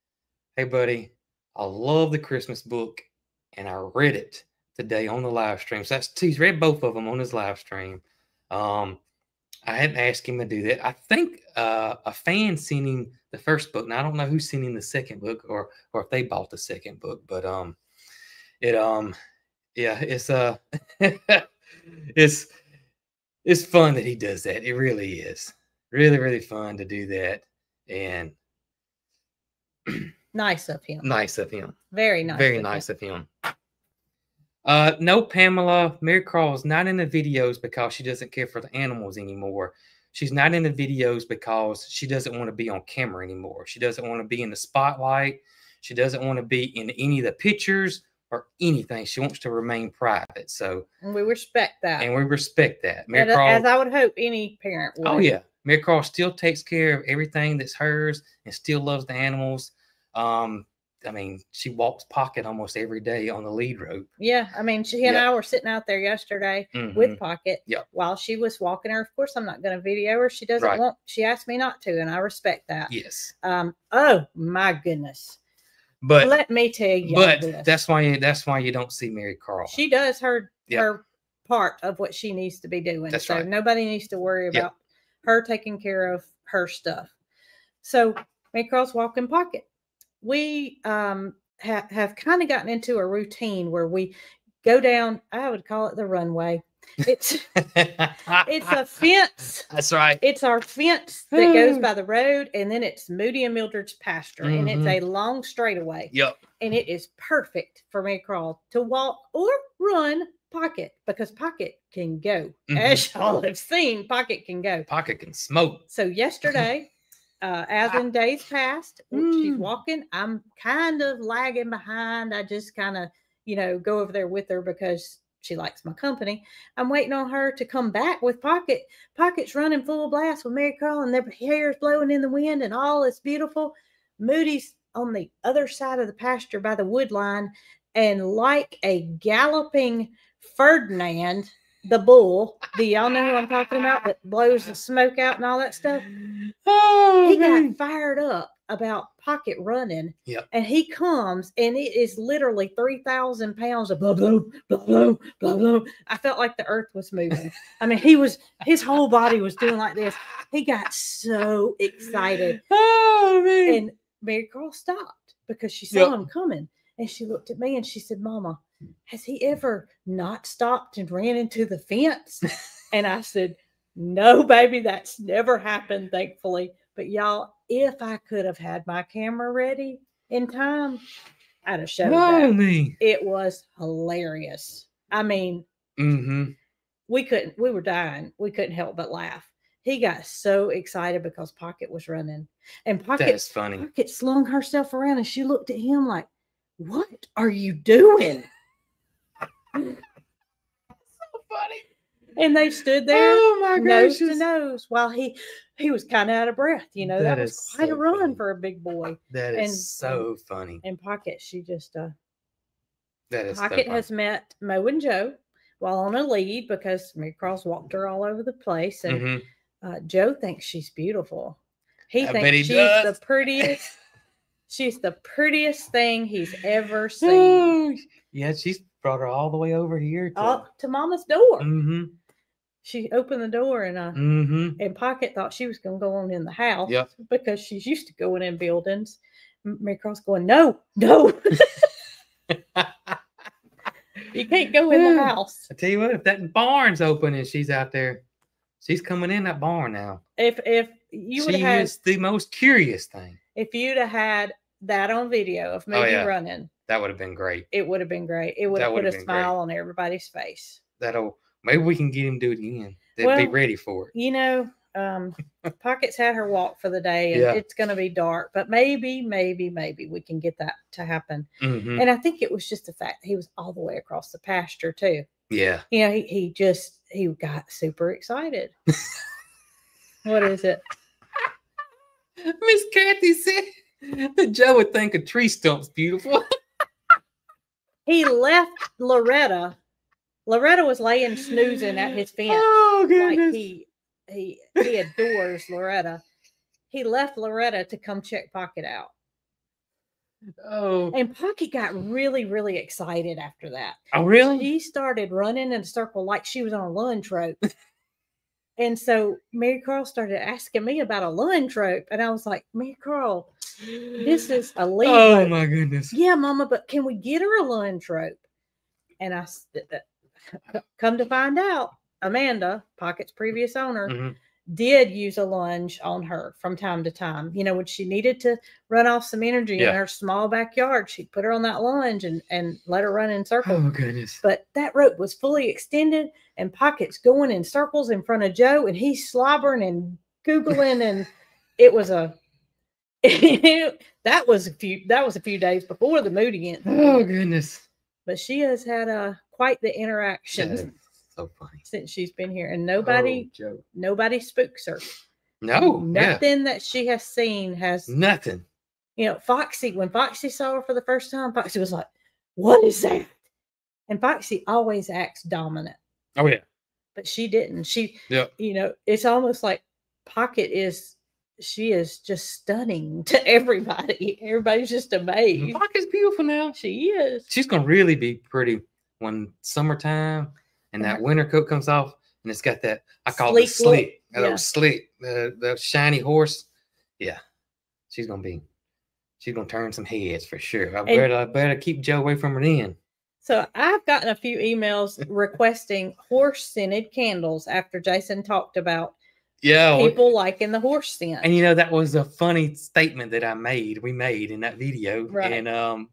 "Hey buddy, I love the Christmas book and I read it today on the live stream." So he's read both of them on his live stream. I hadn't asked him to do that. I think a fan sent him the first book. Now I don't know who sent him the second book or if they bought the second book, but yeah, it's it's fun that he does that. It really is. Really, really fun to do that. And nice of him. Nice of him. Very nice. Very nice of him. No, Pamela, Mary Carl is not in the videos because she doesn't care for the animals anymore. She's not in the videos because she doesn't want to be on camera anymore. She doesn't want to be in the spotlight. She doesn't want to be in any of the pictures or anything. She wants to remain private. So, and we respect that. And we respect that. Mary Carl, as I would hope any parent would. Oh yeah, Mary Carl still takes care of everything that's hers and still loves the animals. I mean, she walks Pocket almost every day on the lead rope. Yeah, I mean, she and I were sitting out there yesterday with Pocket while she was walking her. Of course, I'm not going to video her. She doesn't want. She asked me not to, and I respect that. Yes. Oh my goodness. But let me tell you. But this. That's why you don't see Mary Carl. She does her part of what she needs to be doing. That's so right. Nobody needs to worry about her taking care of her stuff. So Mary Carl's walking Pocket. We have kind of gotten into a routine where we go down, I would call it the runway. It's a fence. That's right. It's our fence that goes by the road, and then it's Moody and Mildred's pasture, and it's a long straightaway. Yep. And it is perfect for Mary Carl to walk or run Pocket, because Pocket can go. As y'all have seen, Pocket can go. Pocket can smoke. So yesterday, as in days past, she's walking. I'm kind of lagging behind. I just kind of, go over there with her because she likes my company. I'm waiting on her to come back with Pocket. Pocket's running full blast with Mary Carl, and their hair's blowing in the wind, and all is beautiful. Moody's on the other side of the pasture by the wood line, and like a galloping Ferdinand, the bull, do y'all know who I'm talking about, that blows the smoke out and all that stuff? Oh, he got fired up about Pocket running. Yep. And he comes, and it is literally 3,000 pounds of blah, blah, blah, blah, blah, blah. I felt like the earth was moving. I mean, his whole body was doing like this. He got so excited. Oh, man. And Mary Carl stopped because she saw him coming. And she looked at me and she said, "Mama, has he ever not stopped and ran into the fence?" And I said, "No, baby, that's never happened, thankfully. But y'all, if I could have had my camera ready in time, I'd have showed that. It was hilarious. I mean, we were dying. We couldn't help but laugh. He got so excited because Pocket was running. And That's funny. Pocket slung herself around, and she looked at him like, "What are you doing?" So funny. And they stood there, nose to nose, while he was kind of out of breath. That was quite a run funny. for a big boy. That is so funny. And Pocket, she just that is Pocket so has met Mo and Joe while on a lead because Mary Carl's walked her all over the place, and Joe thinks she's beautiful. He I bet thinks he she's does. the prettiest. She's the prettiest thing he's ever seen. Yeah, she's brought her all the way over here To Mama's door. Mm-hmm. She opened the door and Mm-hmm. and Pocket thought she was going to go on in the house Yep. because she's used to going in buildings. Mary Carl's going, no, no. You can't go in the house. I tell you what, if that barn's open and she's out there, she's coming in that barn now. If you would She have is the most curious thing. if you'd have had that on video of Moody running, that would have been great. It would have been great. It would have put a smile on everybody's face. Maybe we can get him to do it again. They'd be ready for it. You know, Pocket's had her walk for the day, and it's going to be dark. But maybe we can get that to happen. Mm-hmm. And I think it was just the fact that he was all the way across the pasture too. Yeah. You know, he got super excited. What is it? Miss Kathy said that Joe would think a tree stump's beautiful. He left Loretta. Loretta was laying snoozing at his fence. Oh, goodness. Like he adores Loretta. He left Loretta to come check Pocket out. Oh. And Pocket got really, really excited after that. Oh, really? She started running in a circle like she was on a lunge rope. And so Mary Carl started asking me about a lunge rope. And I was like, Mary Carl, this is a lead rope. My goodness. Yeah, Mama, but can we get her a lunge rope? And I come to find out, Amanda, Pocket's previous owner, did use a lunge on her from time to time. You know, when she needed to run off some energy in her small backyard, she'd put her on that lunge and let her run in circles. Oh, goodness. But that rope was fully extended and Pocket's going in circles in front of Joe and he's slobbering and googling, and it was that was a few days before the Moody incident. Oh, goodness. But she has had quite the interaction. So funny since she's been here, and nobody spooks her. No, nothing that she has seen has nothing. You know, when Foxy saw her for the first time, Foxy was like, "What is that?" And Foxy always acts dominant. Oh yeah, but she didn't. You know, it's almost like Pocket is. She is just stunning to everybody. Everybody's just amazed. Pocket's beautiful now. She is. She's gonna really be pretty when summertime. And that winter coat comes off, and it's got that, I call it sleek. The shiny horse. Yeah. She's gonna turn some heads for sure. I better keep Joe away from her then. So I've gotten a few emails requesting horse-scented candles after Jason talked about people liking the horse scent. And you know, that was a funny statement that we made in that video. Right. And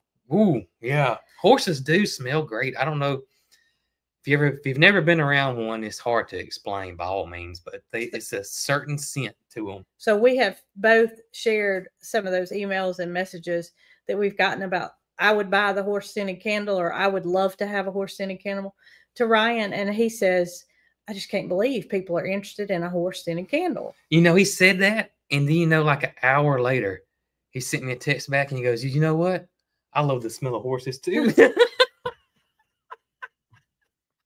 horses do smell great. I don't know. If you've never been around one, it's hard to explain by all means, but it's a certain scent to them. So we have both shared some of those emails and messages that we've gotten about, I would buy the horse scented candle, or I would love to have a horse scented candle, to Ryan. And he says, I just can't believe people are interested in a horse scented candle. You know, he said that. And then, you know, like an hour later, he sent me a text back and he goes, you know what? I love the smell of horses too.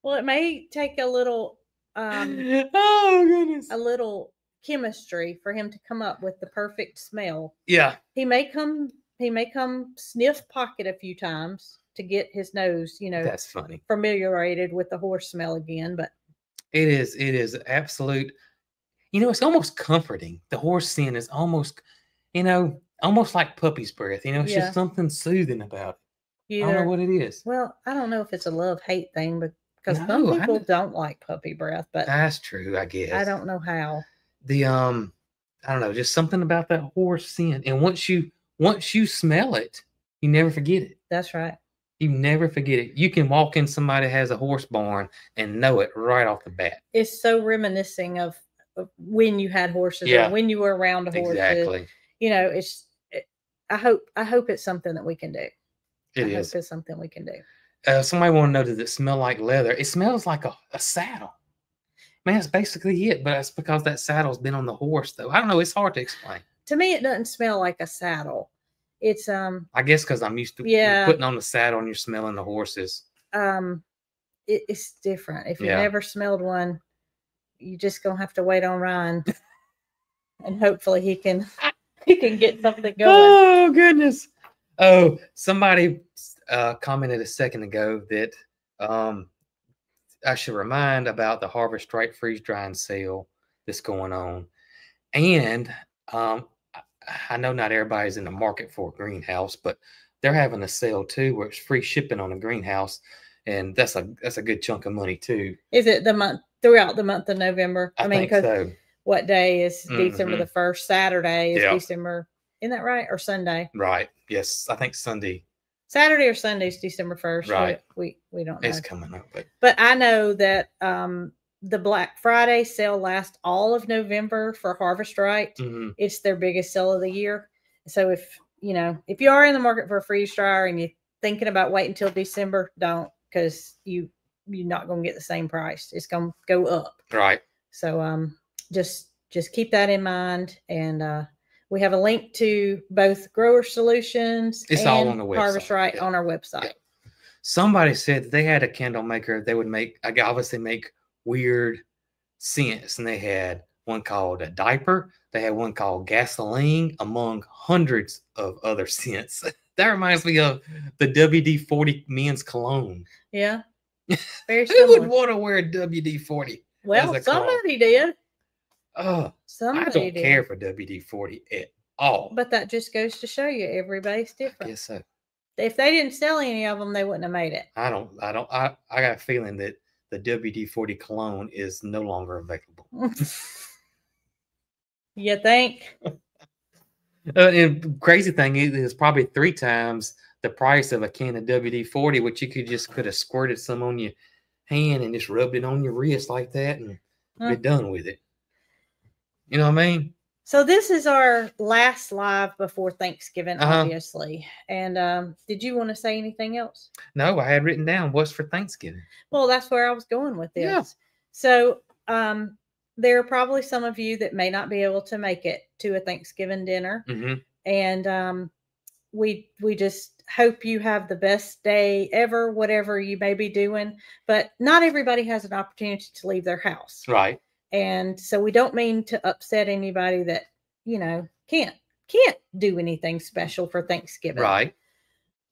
Well, it may take a little, oh goodness, a little chemistry for him to come up with the perfect smell. Yeah, he may come sniff Pocket a few times to get his nose, you know, that's funny, familiarized with the horse smell again. But it is absolute. You know, it's almost comforting. The horse scent is almost, you know, almost like puppy's breath. You know, it's just something soothing about it. I don't know what it is. Well, I don't know if it's a love-hate thing, but because some people don't like puppy breath, but that's true, I guess. I don't know how. I don't know, just something about that horse scent. And once you smell it, you never forget it. That's right. You never forget it. You can walk in somebody that has a horse barn and know it right off the bat. It's so reminiscing of when you had horses or when you were around a horse. Exactly. You know, I hope it's something that we can do. I hope it's something we can do. Somebody want to know, does it smell like leather? It smells like a saddle. Man, that's basically it. But it's because that saddle's been on the horse, though. I don't know. It's hard to explain. To me, it doesn't smell like a saddle. It's I guess because I'm used to putting on the saddle and you're smelling the horses. It's different. If you've never smelled one, you just gonna have to wait on Ryan and hopefully he can get something going. Oh goodness. Oh, somebody commented a second ago that I should remind about the Harvest Right freeze drying sale that's going on. And I know not everybody's in the market for a greenhouse, but they're having a sale too where it's free shipping on a greenhouse. And that's a good chunk of money too. Is it throughout the month of November? I mean, because so. What day is December the 1st? Saturday is December. Isn't that right? Or Sunday? Right. Yes. I think Sunday. Saturday or Sunday is December 1st. Right. We don't know. It's coming up. But I know that the Black Friday sale lasts all of November for Harvest Right. Mm-hmm. It's their biggest sale of the year. So if you are in the market for a freeze dryer and you're thinking about waiting until December, don't, because you're not going to get the same price. It's going to go up. Right. So just keep that in mind. And we have a link to both Grower Solutions and all on the website. Harvest Right on our website. Yeah. Somebody said that they had a candle maker. They would obviously make weird scents, and they had one called a diaper. They had one called gasoline, among hundreds of other scents. That reminds me of the WD-40 men's cologne. Yeah. Very similar. Who would want to wear a WD-40? Well, somebody did. Somebody I don't care for WD-40 at all. But that just goes to show you everybody's different. Yes, so. If they didn't sell any of them, they wouldn't have made it. I got a feeling that the WD-40 cologne is no longer available. You think? And crazy thing is probably 3 times the price of a can of WD-40, which you could have squirted some on your hand and just rubbed it on your wrist like that and be done with it. You know what I mean? So this is our last live before Thanksgiving, obviously. And did you want to say anything else? No, I had written down what's for Thanksgiving. Well, that's where I was going with this. Yeah. So there are probably some of you that may not be able to make it to a Thanksgiving dinner. Mm-hmm. And we just hope you have the best day ever, whatever you may be doing. But not everybody has an opportunity to leave their house. Right. And so we don't mean to upset anybody that, can't do anything special for Thanksgiving. Right.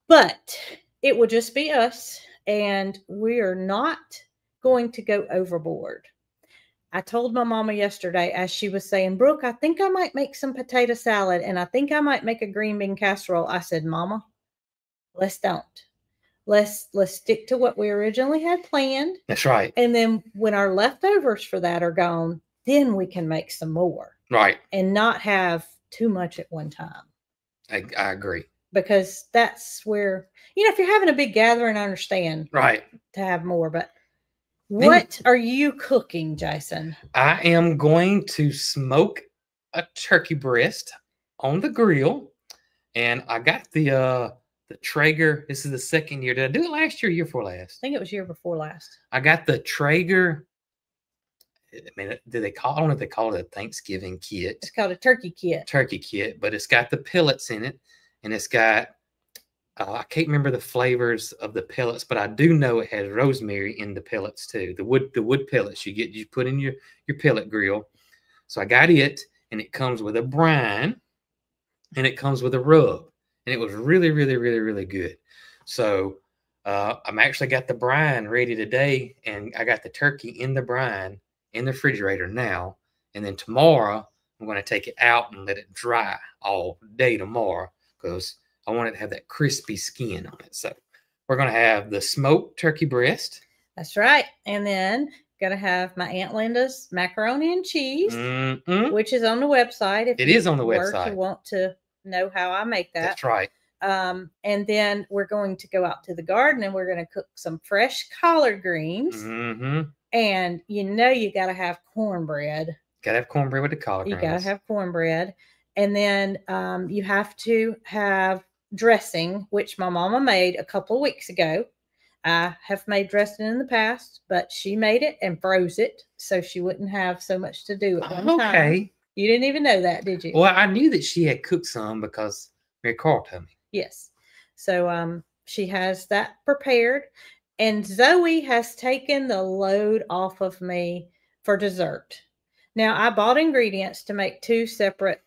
But it will just be us, and we are not going to go overboard. I told my mama yesterday, as she was saying, Brooke, I think I might make some potato salad, and I think I might make a green bean casserole. I said, Mama, let's don't. Let's stick to what we originally had planned. That's right. And then when our leftovers for that are gone, then we can make some more. Right. And not have too much at one time. I agree. Because that's where, if you're having a big gathering, I understand. Right. To have more. But what are you cooking, Jason? I am going to smoke a turkey breast on the grill. And I got the Traeger. This is the second year. Did I do it last year or year before last? I think it was year before last. I got the Traeger. I mean, I don't know if they call it a Thanksgiving kit. It's called a turkey kit. Turkey kit, but it's got the pellets in it, and it's got I can't remember the flavors of the pellets, but I do know it has rosemary in the pellets too. The wood pellets you put in your pellet grill. So I got it, and it comes with a brine, and it comes with a rub. And it was really, really, really, really good. So I'm actually got the brine ready today, and I got the turkey in the brine in the refrigerator now. And then tomorrow, I'm going to take it out and let it dry all day tomorrow because I want it to have that crispy skin on it. So we're going to have the smoked turkey breast. That's right. And then going to have my Aunt Linda's macaroni and cheese, which is on the website. It is on the website. If you want to know how I make that. That's right. And then we're going to go out to the garden and we're going to cook some fresh collard greens. Mm-hmm. And you got to have cornbread. Got to have cornbread with the collard greens. You got to have cornbread. And then you have to have dressing, which my mama made a couple of weeks ago. I have made dressing in the past, but she made it and froze it so she wouldn't have so much to do at one time. Okay. You didn't even know that, did you? Well, I knew that she had cooked some because Mary Carl told me. Yes. So she has that prepared. And Zoe has taken the load off of me for dessert. Now, I bought ingredients to make 2 separate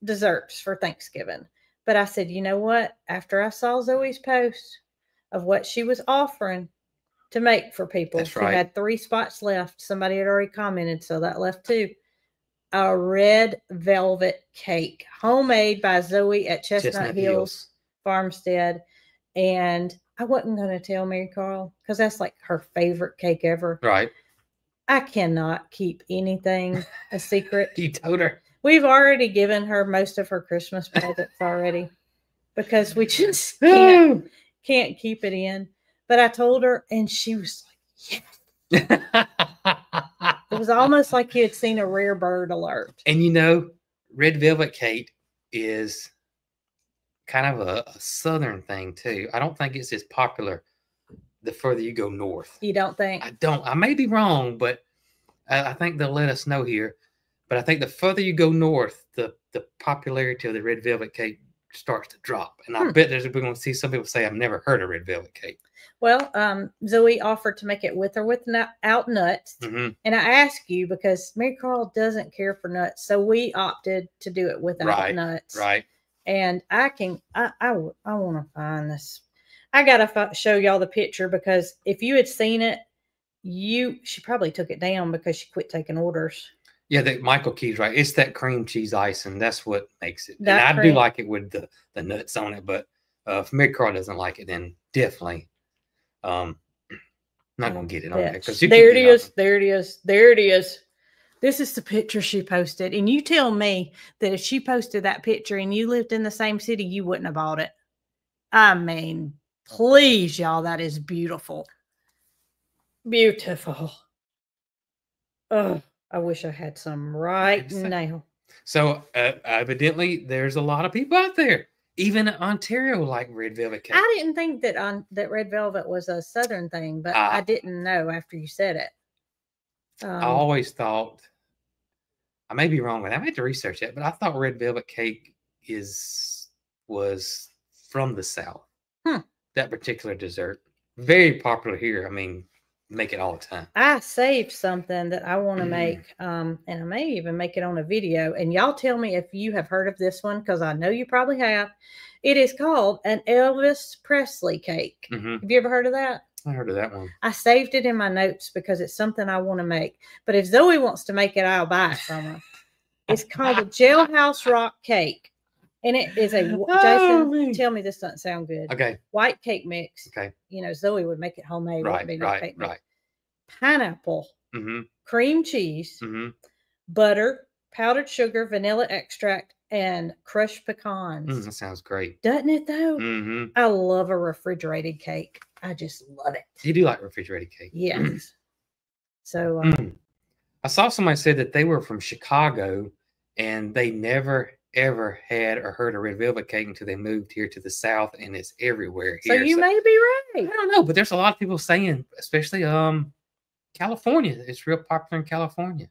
desserts for Thanksgiving. But I said, you know what? After I saw Zoe's post of what she was offering to make for people, That's she right. had 3 spots left. Somebody had already commented, so that left 2. A red velvet cake, homemade by Zoe at Chestnut Hills Farmstead. And I wasn't going to tell Mary Carl because that's like her favorite cake ever. Right. I cannot keep anything a secret. You told her. We've already given her most of her Christmas presents already because we just can't keep it in. But I told her, and she was like, yes. It was almost like you had seen a rare bird alert. And you know, red velvet cake is kind of a southern thing too. I don't think it's as popular the further you go north. You don't think? I don't. I may be wrong, but I think they'll let us know here. But I think the further you go north, the popularity of the red velvet cake starts to drop. And I bet we're going to see some people say, I've never heard of red velvet cake. Well, Zoe offered to make it with or without nuts. And I asked you because Mary Carl doesn't care for nuts. So we opted to do it without nuts. Right. And I want to find this. I got to show y'all the picture because if you had seen it, she probably took it down because she quit taking orders. Yeah, that Michael Key's right. It's that cream cheese icing. That's what makes it. And I do like it with the nuts on it, but if Mary Carl doesn't like it, then definitely not gonna get it on there. There it is. There it is. There it is. This is the picture she posted. And you tell me that if she posted that picture and you lived in the same city, you wouldn't have bought it. I mean, please, y'all, that is beautiful. Beautiful. Oh, I wish I had some right now. So evidently, there's a lot of people out there, even in Ontario, like red velvet cake. I didn't think that that red velvet was a southern thing, but I didn't know after you said it. I always thought, I may be wrong with that. I had to research it, but I thought red velvet cake was from the South. That particular dessert, very popular here. I mean, make it all the time. I saved something that I want to make, and I may even make it on a video. And y'all tell me if you have heard of this one, because I know you probably have. It is called an Elvis Presley cake. Have you ever heard of that? I heard of that one. I saved it in my notes because it's something I want to make. But if Zoe wants to make it, I'll buy it from her. It's called a Jailhouse Rock Cake. And it is a, Jason, tell me this doesn't sound good. Okay. White cake mix. Okay. You know, Zoe would make it homemade. Right. Pineapple. Cream cheese. Butter, powdered sugar, vanilla extract, and crushed pecans. That sounds great. Doesn't it, though? I love a refrigerated cake. I just love it. You do like refrigerated cake? Yes. So I saw somebody say that they were from Chicago and they never ever had or heard of red velvet cake until they moved here to the South, and it's everywhere here. So you may be right. I don't know, but there's a lot of people saying, especially California. It's real popular in California.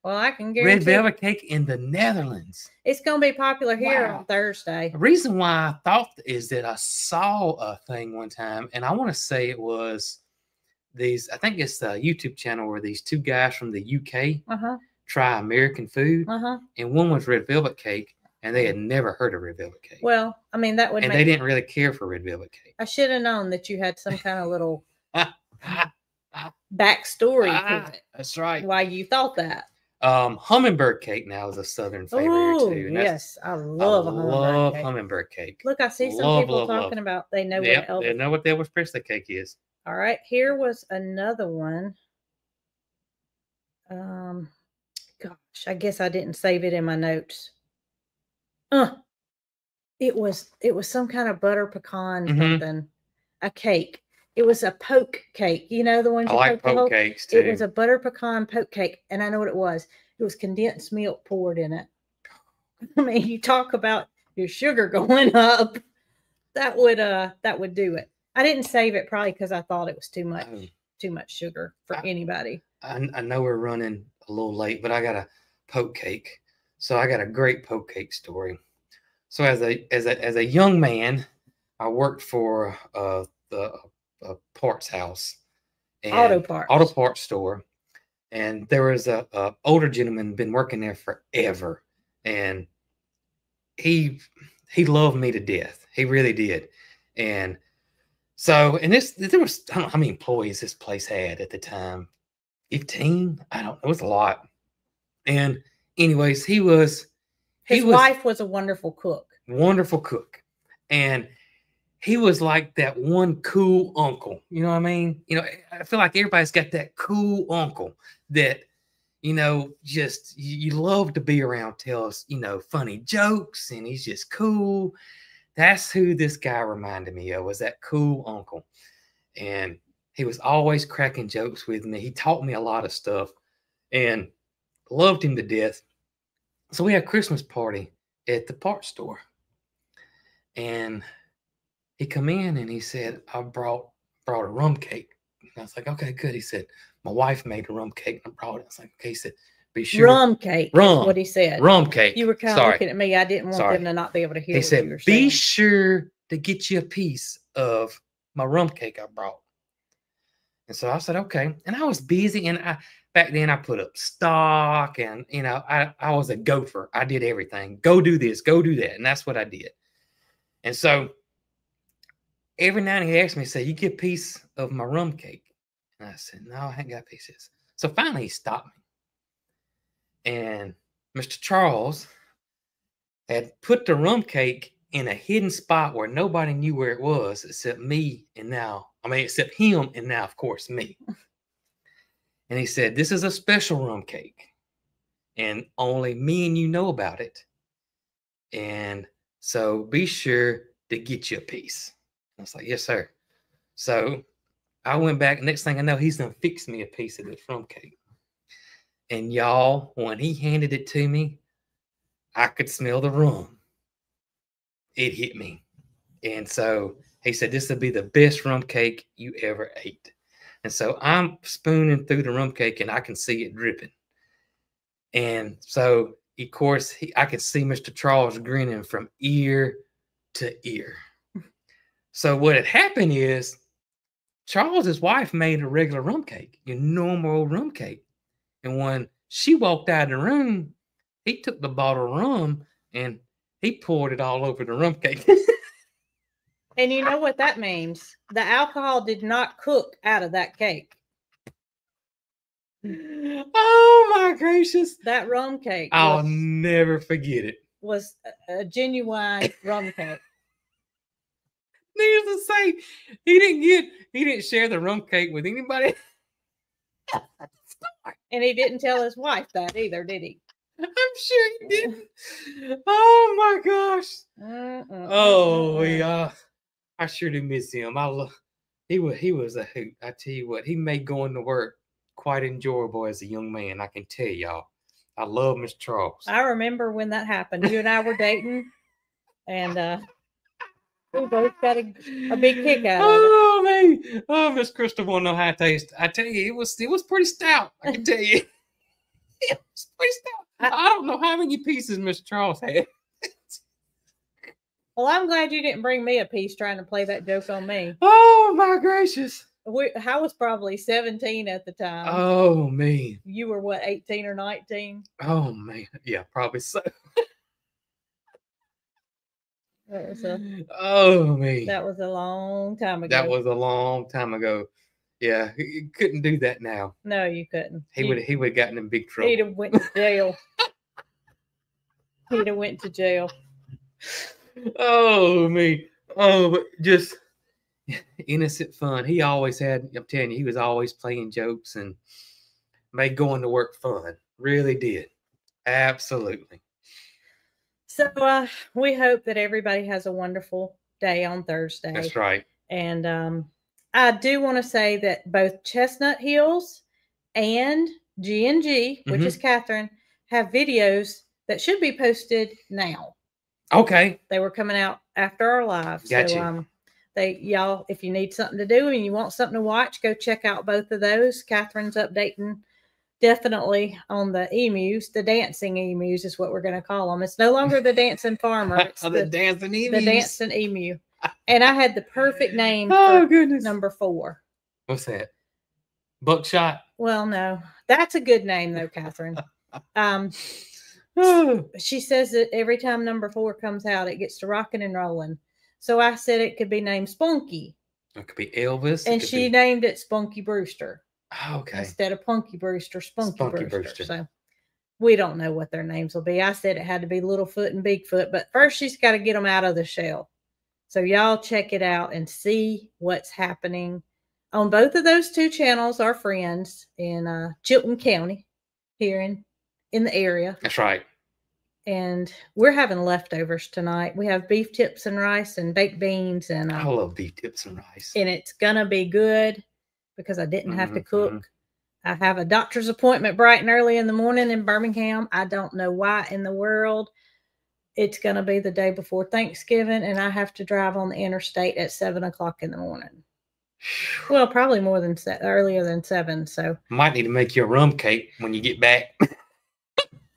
Well, I can guarantee red velvet cake in the Netherlands. It's going to be popular here on Thursday. The reason why I thought is that I saw a thing one time, and I want to say it was these. I think it's the YouTube channel where these 2 guys from the UK try American food, and one was red velvet cake, and they had never heard of red velvet cake. Well, I mean that would. And they didn't really care for red velvet cake. I should have known that you had some kind of little backstory to it. That's right. Why you thought that? Hummingbird cake now is a southern favorite too. Yes, I love hummingbird cake. Look, I see some people talking about they know what they know what the Elvis Presley cake is. All right, here was another one. Gosh, I guess I didn't save it in my notes. It was some kind of butter pecan something, a cake. It was a poke cake. You know the ones you like poke cakes too. It was a butter pecan poke cake, and I know what it was. It was condensed milk poured in it. I mean, you talk about your sugar going up. That would do it. I didn't save it probably because I thought it was too much sugar for anybody. I know we're running a little late, but I got a poke cake. So I got a great poke cake story. So as a young man, I worked for the parts house, and auto parts store, And there was a older gentleman been working there forever, and he he loved me to death. He really did. And so, and this there was, I don't know how many employees this place had at the time. 15? I don't know. It was a lot. And anyways, he His was wife was a wonderful cook. wonderful cook. And he was like that one cool uncle. You know what I mean? You know, I feel like everybody's got that cool uncle that, you know, just you love to be around, tells, you know, funny jokes, and he's just cool. That's who this guy reminded me of, was that cool uncle. And he was always cracking jokes with me. He taught me a lot of stuff and loved him to death. So we had a Christmas party at the parts store. And he come in and he said, I brought a rum cake. And I was like, okay, good. He said, my wife made a rum cake and I brought it. I was like, okay. He said, be sure. Rum cake is what he said. Rum cake. You were kind of looking at me. I didn't want them to not be able to hear he what said, you were saying. be sure to get you a piece of my rum cake I brought. And so I said, okay. And I was busy. And back then I put up stock, and, you know, I was a gopher. I did everything. Go do this, go do that. And that's what I did. And so every night he asked me, say, you get a piece of my rum cake? And I said, no, I ain't got pieces. So finally he stopped me. And Mr. Charles had put the rum cake in a hidden spot where nobody knew where it was except me and now. I mean, except him and now, of course, me. And he said, this is a special rum cake. And only me and you know about it. And so be sure to get you a piece. I was like, yes, sir. So I went back. Next thing I know, he's going to fix me a piece of this rum cake. And y'all, when he handed it to me, I could smell the rum. It hit me. And so he said, this will be the best rum cake you ever ate. And so I'm spooning through the rum cake and I can see it dripping. And so, of course, I could see Mr. Charles grinning from ear to ear. So what had happened is Charles's wife made a regular rum cake, a normal rum cake. And when she walked out of the room, he took the bottle of rum and he poured it all over the rum cake. And you know what that means? The alcohol did not cook out of that cake. Oh my gracious. That rum cake. I'll never forget it. Was a genuine rum cake. Needless to say, he didn't share the rum cake with anybody. And he didn't tell his wife that either, did he? I'm sure he didn't. Oh my gosh. Oh yeah. I sure do miss him. He was a hoot. I tell you what, he made going to work quite enjoyable as a young man. I can tell y'all. I love Mr. Charles. I remember when that happened. You and I were dating, and we both got a big kick out of it. Oh man. Oh, Miss Crystal won't know how it tastes. I tell you, it was pretty stout. I can tell you. It was pretty stout. I don't know how many pieces Mr. Charles had. Well, I'm glad you didn't bring me a piece trying to play that joke on me. Oh my gracious. I was probably 17 at the time. Oh man. You were what, 18 or 19? Oh man. Yeah, probably so. Oh man. That was a long time ago. That was a long time ago. Yeah, he couldn't do that now. No, you couldn't. He would have gotten in big trouble. He'd have went to jail. He'd have went to jail. Oh me. Oh, but just innocent fun. He always had, I'm telling you, he was always playing jokes and made going to work fun. Really did. Absolutely. So we hope that everybody has a wonderful day on Thursday. That's right. And I do want to say that both Chestnut Hills and G&G, which is Catherine, have videos that should be posted now. Okay. They were coming out after our live. Gotcha. So y'all, if you need something to do and you want something to watch, go check out both of those. Catherine's updating definitely on the emus. The dancing emus is what we're going to call them. It's no longer the dancing farmer. It's the dancing emus. The dancing emu. And I had the perfect name for goodness. Number 4. What's that? Buckshot? Well, no, that's a good name though, Catherine. Um, she says that every time number 4 comes out, it gets to rocking and rolling. So I said it could be named Spunky. It could be Elvis. And she named it Spunky Brewster. Oh, okay. Instead of Punky Brewster, Spunky Brewster. Brewster. So we don't know what their names will be. I said it had to be Littlefoot and Bigfoot, but first she's got to get them out of the shell. So y'all check it out and see what's happening. On both of those 2 channels, our friends in Chilton County here in the area. That's right. And we're having leftovers tonight. We have beef tips and rice and baked beans. And I love beef tips and rice. And it's going to be good because I didn't have to cook. I have a doctor's appointment bright and early in the morning in Birmingham. I don't know why in the world. It's going to be the day before Thanksgiving, and I have to drive on the interstate at 7 o'clock in the morning. Well, probably more than earlier than 7. So might need to make you a rum cake when you get back.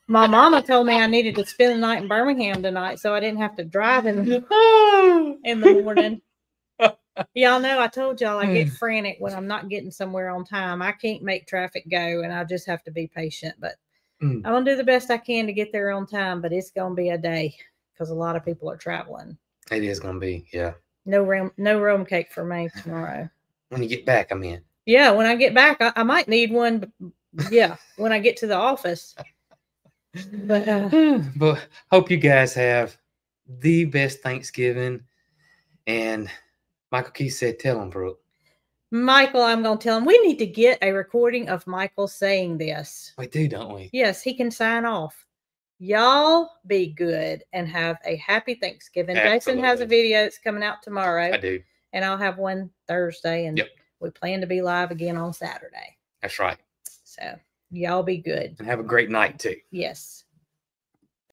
My mama told me I needed to spend the night in Birmingham tonight, so I didn't have to drive in the morning. Y'all know I told y'all I get frantic when I'm not getting somewhere on time. I can't make traffic go, and I just have to be patient. But I'm going to do the best I can to get there on time, but it's going to be a day because a lot of people are traveling. It is going to be, yeah. No rum cake for me tomorrow. When you get back, I mean. Yeah, when I get back, I might need one. But yeah, when I get to the office. But hope you guys have the best Thanksgiving. And Michael Keith said, tell him, Brooke. Michael, I'm going to tell him we need to get a recording of Michael saying this. We do, don't we? Yes, he can sign off. Y'all be good and have a happy Thanksgiving. Absolutely. Jason has a video that's coming out tomorrow. I do. And I'll have one Thursday. And yep. We plan to be live again on Saturday. That's right. So y'all be good. And have a great night too. Yes.